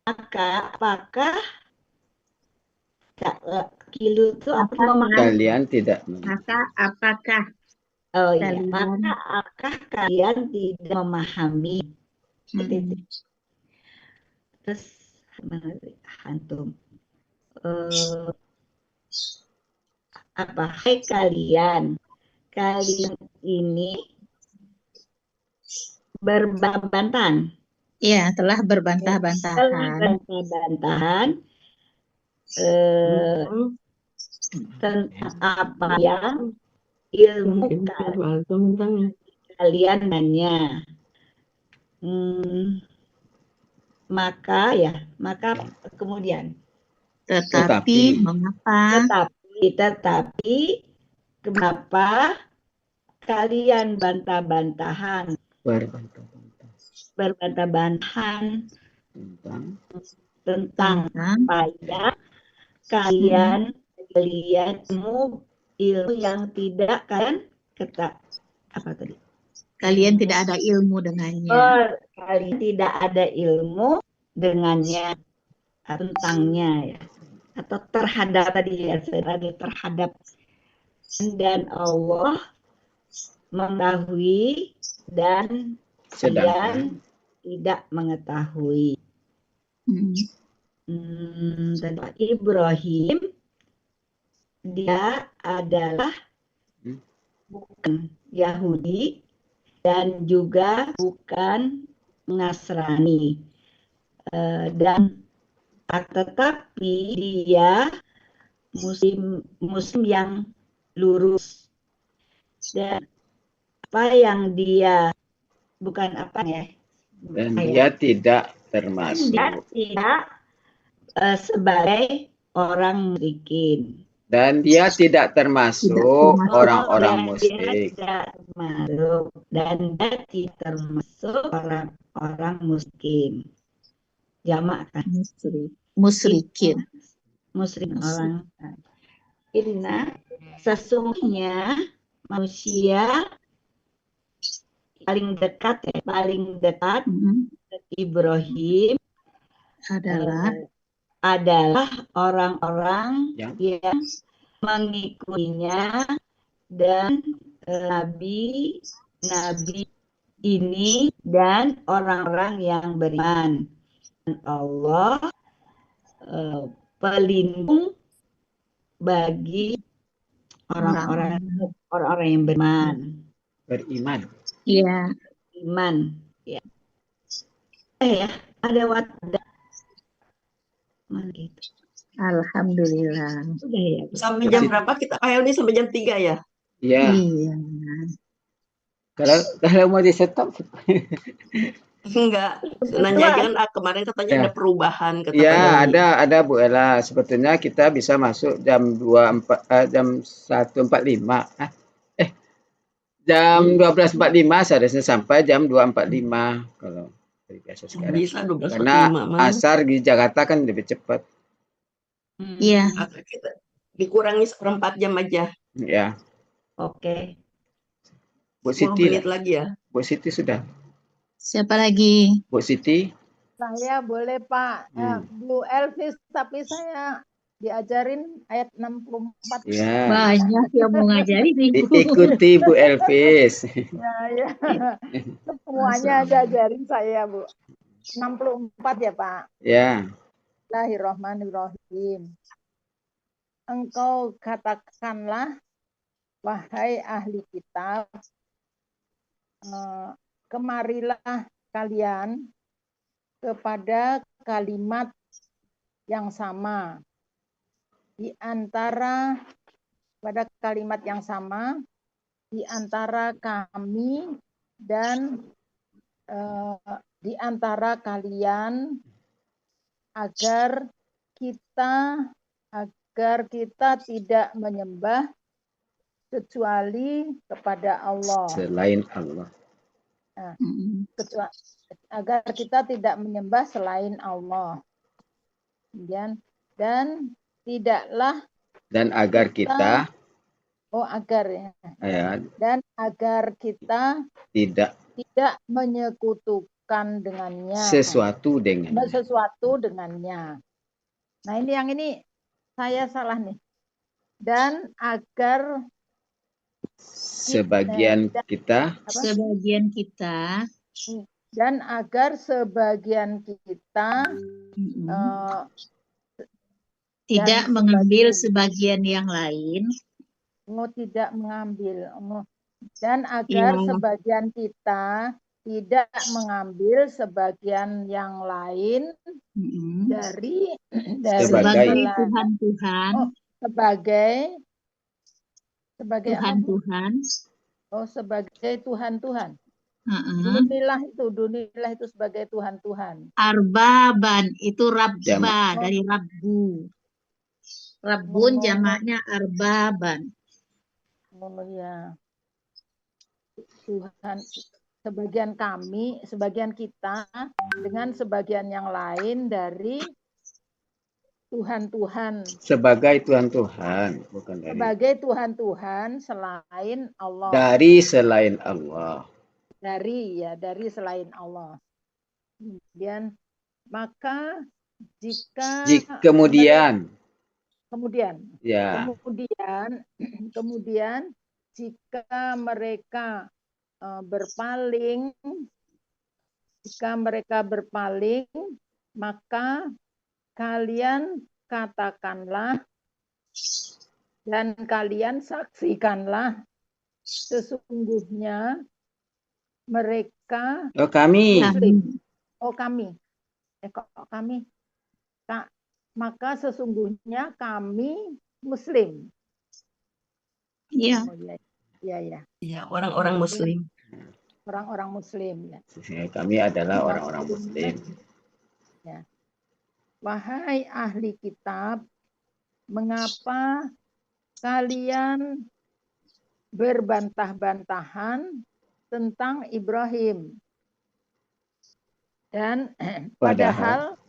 Maka apakah kilu itu kalian tidak apakah kalian tidak memahami? Terus antum hai kalian ini berbantah-bantahan. Ya, telah berbantah-bantahan. Tentang apa yang ilmu kalian nanya. Maka kemudian tetapi kenapa kalian berbantah-bantahan tentang apa ya kalian ilmu yang tidak kalian kalian tidak ada ilmu dengannya. Kalian tidak ada ilmu dengannya, tentangnya ya, atau terhadap tadi ya, terhadap, dan Allah mengetahui dan kalian tidak mengetahui. Dan Ibrahim dia adalah bukan Yahudi dan juga bukan Nasrani, dan tetapi dia muslim yang lurus, dan apa yang dia bukan apa ya, dan dia tidak termasuk sebagai orang musyrikin. Dan dia tidak termasuk orang-orang musyrik. Dan dia tidak termasuk orang-orang musyrikin. Jamak kan? Musyrikin. Orang. Inna sesungguhnya manusia paling dekat Ibrahim adalah orang-orang yang mengikutinya dan nabi ini dan orang-orang yang beriman. Dan Allah pelindung bagi orang-orang yang beriman. Iya. Iman. Ya. Ya, ada wadah. Gitu. Alhamdulillah. Sudah ya. Sampai jam berapa kita ini sampai jam 3 ya? Iya. Kalau mau di stop. Enggak. Nanya aja kan kemarin katanya ada perubahan. Ya, ada Bu Ella. Sebetulnya kita bisa masuk jam 1.45. Jam 12.45 seharusnya sampai jam 2.45 kalau biasa sekarang. Bisa 12.45. Karena asar di Jakarta kan lebih cepat. Iya. Dikurangi 1/4 jam aja. Ya. Oke. Bu Siti lagi ya. Bu Siti sudah. Siapa lagi? Bu Siti. Saya boleh Pak. Bu Elvis, tapi saya diajarin ayat 64. Ya. Banyak yang mau ngajarin Ibu. Ikuti Bu Elvis. Ya. Semuanya diajarin saya, Bu. 64 ya, Pak? Ya. Bismillahirrahmanirrahim. Engkau katakanlah, wahai ahli kitab, kemarilah kalian kepada kalimat yang sama di antara kami dan di antara kalian agar kita tidak menyembah kecuali kepada Allah. Selain Allah. Agar kita tidak menyembah selain Allah. Dan tidaklah agar kita dan agar kita tidak menyekutukan dengannya sesuatu dengannya. Nah, yang ini saya salah nih. Dan agar sebagian kita dan agar sebagian kita tidak mengambil sebagian yang lain. Tidak mengambil. Dan agar sebagian kita tidak mengambil sebagian yang lain dari Tuhan-Tuhan. Sebagai Tuhan-Tuhan. Sebagai Tuhan-Tuhan. Dunilah itu sebagai Tuhan-Tuhan. Arbaban itu rabba dari rabbu. Rabbun jamaknya arbaban. Ya. Tuhan, sebagian kita dengan sebagian yang lain dari Tuhan-Tuhan. Sebagai Tuhan-Tuhan, bukan dari. Sebagai Tuhan-Tuhan selain Allah. Dari selain Allah. Dari selain Allah. Kemudian maka kemudian jika mereka berpaling, maka kalian katakanlah dan kalian saksikanlah sesungguhnya mereka kami. Maka sesungguhnya kami Muslim. Iya. Ya, orang-orang Muslim. Orang-orang Muslim. Ya. Kami adalah orang-orang Muslim. Ya. Wahai ahli kitab, mengapa kalian berbantah-bantahan tentang Ibrahim? Dan padahal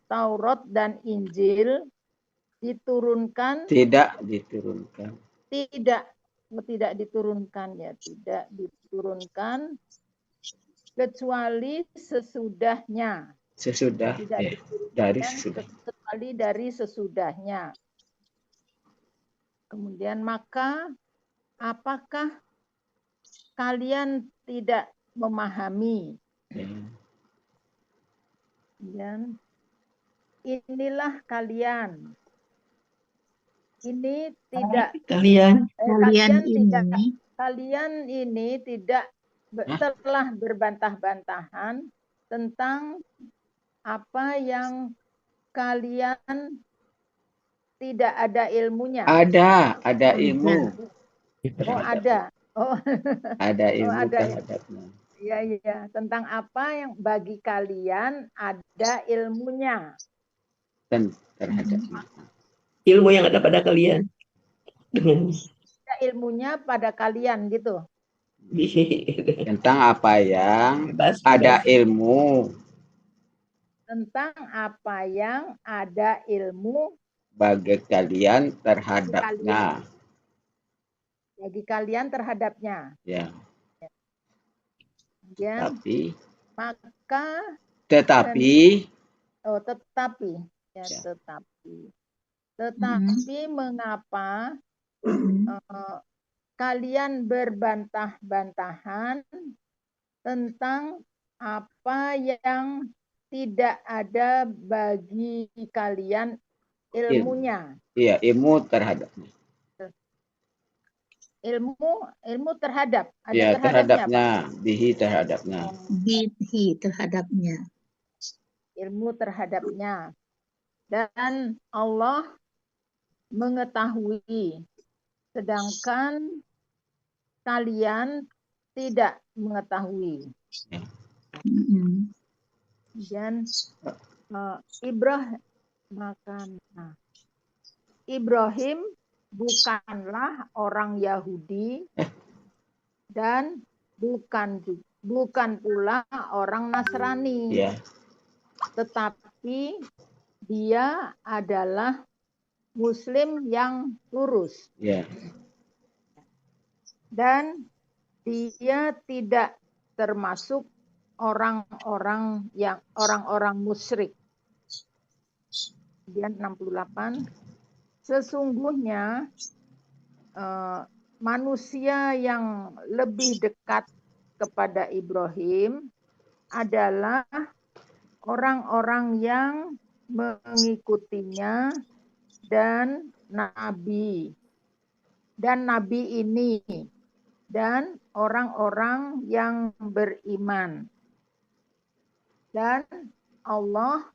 Taurat dan Injil diturunkan tidak diturunkan kecuali sesudahnya. Kecuali dari sesudahnya. Kemudian maka apakah kalian tidak memahami? Dan inilah kalian. Ini tidak kalian ini tidak telah berbantah-bantahan tentang apa yang kalian tidak ada ilmunya. Ada ilmu. Ada. Ada ilmu terhadapnya. Iya, tentang apa yang bagi kalian ada ilmunya. Dan terhadapnya. Ilmu yang ada pada kalian. Ada ilmunya pada kalian gitu. Tentang apa yang ada ilmu. Tentang apa yang ada ilmu bagi kalian terhadapnya. bagi kalian terhadapnya. Ya. Kemudian, maka tetapi ya, tetapi mengapa kalian berbantah-bantahan tentang apa yang tidak ada bagi kalian ilmunya? Iya, ilmu terhadapnya. Ilmu terhadap. Ada ya, terhadapnya. Bihi terhadapnya. Bihi terhadapnya. Ilmu terhadapnya. Dan Allah mengetahui, sedangkan kalian tidak mengetahui. Dan Ibrahim bukanlah orang Yahudi dan bukan pula orang Nasrani, tetapi dia adalah Muslim yang lurus. Dan dia tidak termasuk orang-orang musyrik. Kemudian 68, sesungguhnya manusia yang lebih dekat kepada Ibrahim adalah orang-orang yang mengikutinya dan nabi ini dan orang-orang yang beriman. Dan Allah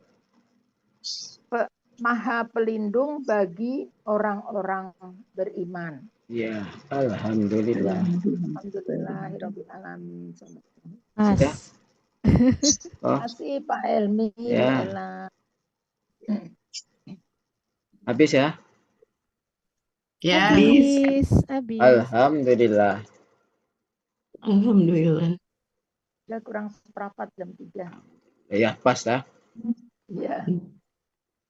Maha Pelindung bagi orang-orang beriman. Ya, alhamdulillah. Alhamdulillahirabbil alamin. Sudah? Terima kasih Pak Helmi. Ya. Habis ya? Ya. Habis. Alhamdulillah. Alhamdulillah. Udah kurang seperempat jam 3. Ya, pas lah. Iya.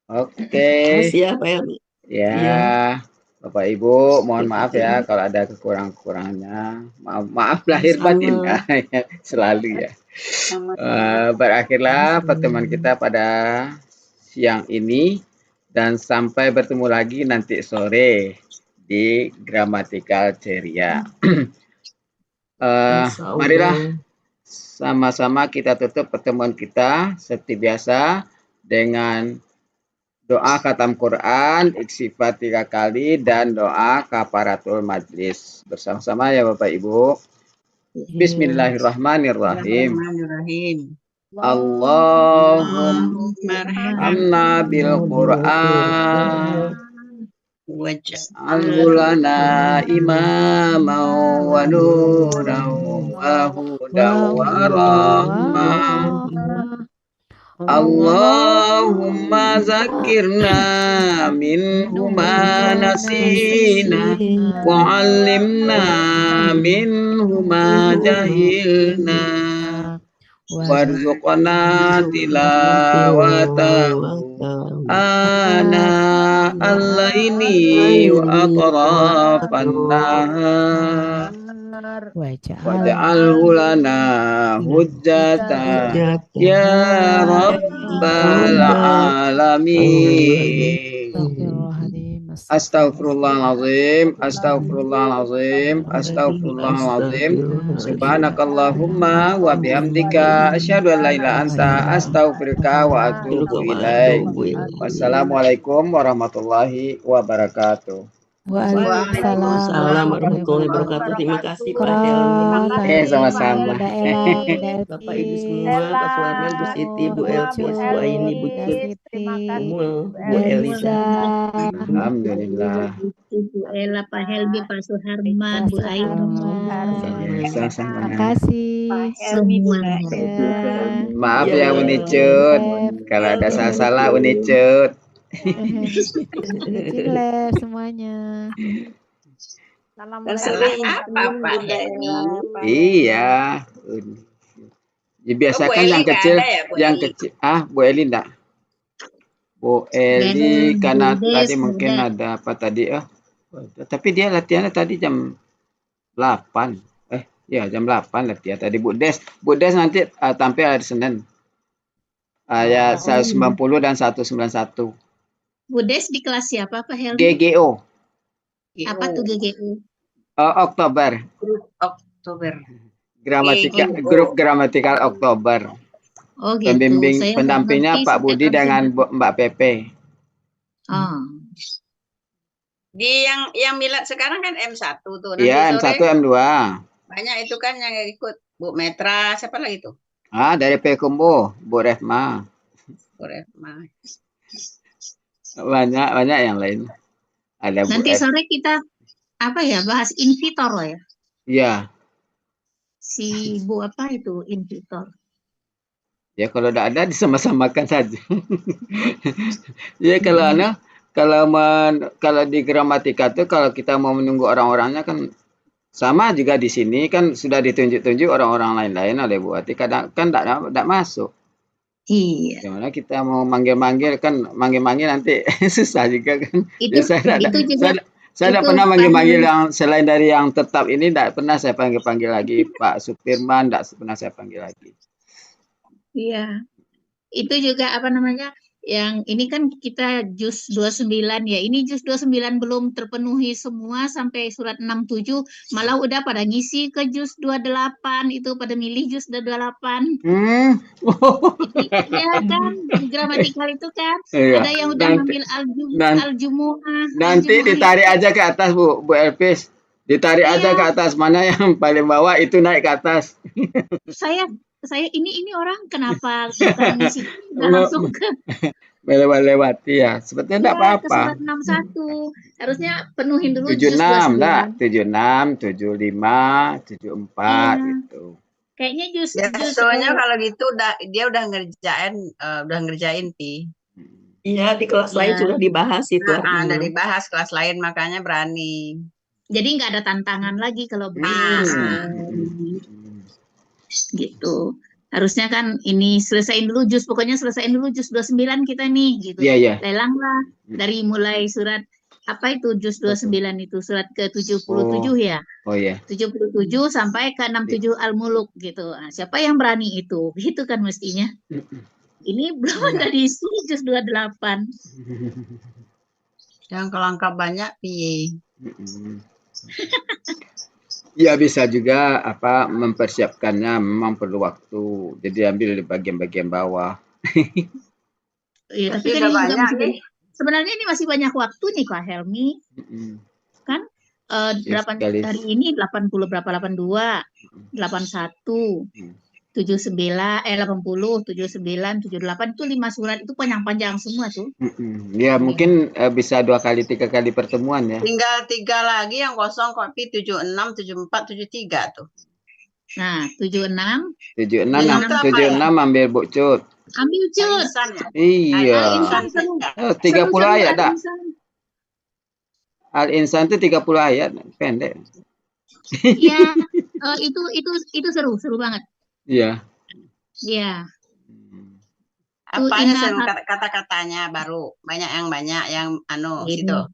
Oke. Makasih ya Pak Helmi. Ya. Bapak Ibu, mohon maaf ya kalau ada kekurangannya. Maaf lahir batin ya, selalu ya. Berakhirlah pertemuan kita pada siang ini dan sampai bertemu lagi nanti sore di Gramatikal Ceria. Marilah sama-sama kita tutup pertemuan kita seperti biasa dengan doa khatam Quran, iksifat 3 kali, dan doa kafaratul majlis. Bersama-sama ya Bapak Ibu. Bismillahirrahmanirrahim. Allahumma arhamna bil Quran. Waj'alna imaman wa nuran wa hudan wa rahmah. Allahumma zakirna minhu ma nasina wa 'allimna minhu ma jahilna warzuqna tilawatahu ana al-laili wa atrafan nahar waj'alhu lana hujjatan ya rabbal alamin. Astaghfirullahalazim, astaghfirullahalazim, astaghfirullahalazim. Subhanakallahumma wa bihamdika asyhadu an la ilaha anta astaghfiruka wa atubu ilaik. Wassalamualaikum warahmatullahi wabarakatuh. Waalaikumsalam warahmatullahi wabarakatuh. Terima kasih Pak Helmi. Sama-sama. Bapak Ibu semua, Pak Suwarman, Bu Siti, Bu Elvis, Bu Aini, Bu Cut, Bu Eliza. Alhamdulillah. Bu Ella, Pak Helmi, Pak Suharman, Bu Aini. Sama-sama. Terima kasih. Pak Helmi, Bu Maaf ya Uni Cut, kalau ada salah-salah Uni Cut. Ciler semuanya. Iya. Dibiasakan yang kecil, Bu Eli enggak? Bu Eli karena tadi mungkin ada apa tadi tapi dia latihannya tadi jam 8. Ya jam 8 lah ya tadi Bu Des. Bu Des nanti tampil hari Senin. Ayat 190 dan 191. Bu Des di kelas siapa Pak Helmi? GGO. Apa tuh GGO? Oktober. Grup Oktober. Grup gramatikal Oktober. Oh gitu. Pembimbing pendampingnya Pak Budi dengan Mbak Pepe. Oh. Di yang Milad sekarang kan M1 tuh. Iya, M1, M2. Banyak itu kan yang ikut. Bu Metra, siapa lagi tuh? Dari Pekumbo, Bu Rehma. Bu Rehma. Banyak yang lain. Ada nanti sore kita bahas invitor loh ya. Iya. Si Bu apa itu invitor? Ya kalau tidak ada disama-samakan saja. Ya kalau di gramatika tuh kalau kita mau menunggu orang-orangnya kan sama juga di sini kan sudah ditunjuk-tunjuk orang-orang lain-lain oleh Bu Ati, kadang kan tidak masuk. Iya. Gimana kita mau manggil-manggil nanti susah juga kan. Itu juga. Saya tidak pernah manggil-manggil yang selain dari yang tetap ini, tidak pernah saya panggil lagi. Pak Supirman tidak pernah saya panggil lagi. Iya. Itu juga yang ini kan kita juz 29 ya. Ini juz 29 belum terpenuhi semua sampai surat 67, malah udah pada ngisi ke juz 28 itu pada milih juz 28. Iya kan, gramatikal itu kan. Iya. Ada yang udah ngambil al-jumu'ah. Nanti ditarik aja ke atas Bu Elpis. Ditarik aja ke atas, mana yang paling bawah itu naik ke atas. Saya ini orang kenapa bukan ngisi langsung ke melewati ya, sebetulnya tidak apa-apa. Surat 61 harusnya penuhin dulu 76 enggak, 76, 75, 74 gitu. Kayaknya soalnya kalau gitu dia udah ngerjain Pi. Iya, di kelas lain sudah dibahas itu. Udah dibahas kelas lain, makanya berani. Jadi nggak ada tantangan lagi kalau begitu. Gitu. Harusnya kan ini selesaiin dulu pokoknya selesaiin dulu juz 29 kita nih gitu. Iya. Lelang lah dari mulai surat apa itu juz 29 itu surat ke-77 ya. Oh iya. 77 sampai ke 67 Al-Muluk gitu. Nah, siapa yang berani itu? Gitu kan mestinya. Ini belum ada diisi juz 28. Yang kelangkap banyak piye. Ya bisa juga mempersiapkannya memang perlu waktu. Jadi ambil di bagian-bagian bawah. Iya, tapi kan banyak sebenarnya ini masih banyak waktu nih Kak Helmi. Kan hari ini 80 berapa 82, 81, 79, 80, 79, 78 itu 5 surat itu panjang-panjang semua tuh. Ya mungkin bisa 2 kali 3 kali pertemuan ya. Tinggal 3 lagi yang kosong kopi 76, 74, 73 tuh. Nah 76 ambil Bu Cut. Ambil Cut. Iya. 30 ayat dah. Al-Insan itu 30 ayat pendek. Iya, itu seru banget. Iya. Iya. Apanya seru kata-katanya baru banyak yang situ.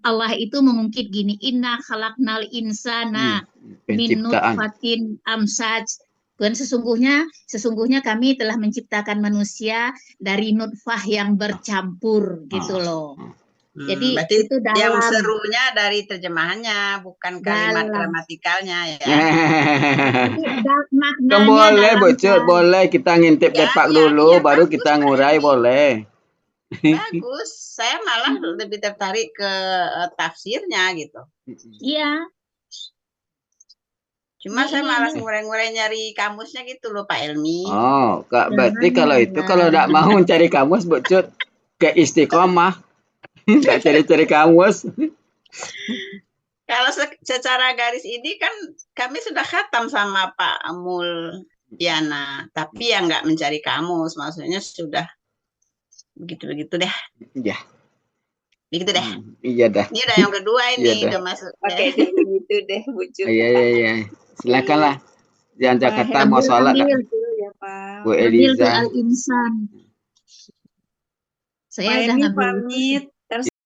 Allah itu mengungkit gini, inna khalaqnal insana min nutfatin amsaj. Dan sesungguhnya kami telah menciptakan manusia dari nutfah yang bercampur gitu loh. Jadi itu dalam yang serunya dari terjemahannya, bukan kalimat gramatikalnya ya. Boleh Bocor, boleh kita ngintip depak dulu, baru kita ngurai boleh. Bagus, saya malah lebih tertarik ke tafsirnya gitu. Iya. Cuma saya malas ngurai-ngurai nyari kamusnya gitu loh Pak Elmi. Oh, Kak, berarti kalau itu kalau tidak mau mencari kamus Bocor ke Istiqomah. Nggak cari-cari kamus. Kalau secara garis ini kan kami sudah khatam sama Pak Mulyana, tapi yang nggak mencari kamus, maksudnya sudah begitu deh. Iya. Begitu deh. Iya dah. Ini udah yang kedua ini udah masuk. Oke, begitu deh Bu Cut. Iya. Silakanlah. Jangan Jakarta mau sholat. Ya, Pak. Bu Eliza. Al-Insan. Saya udah ngambil pamit.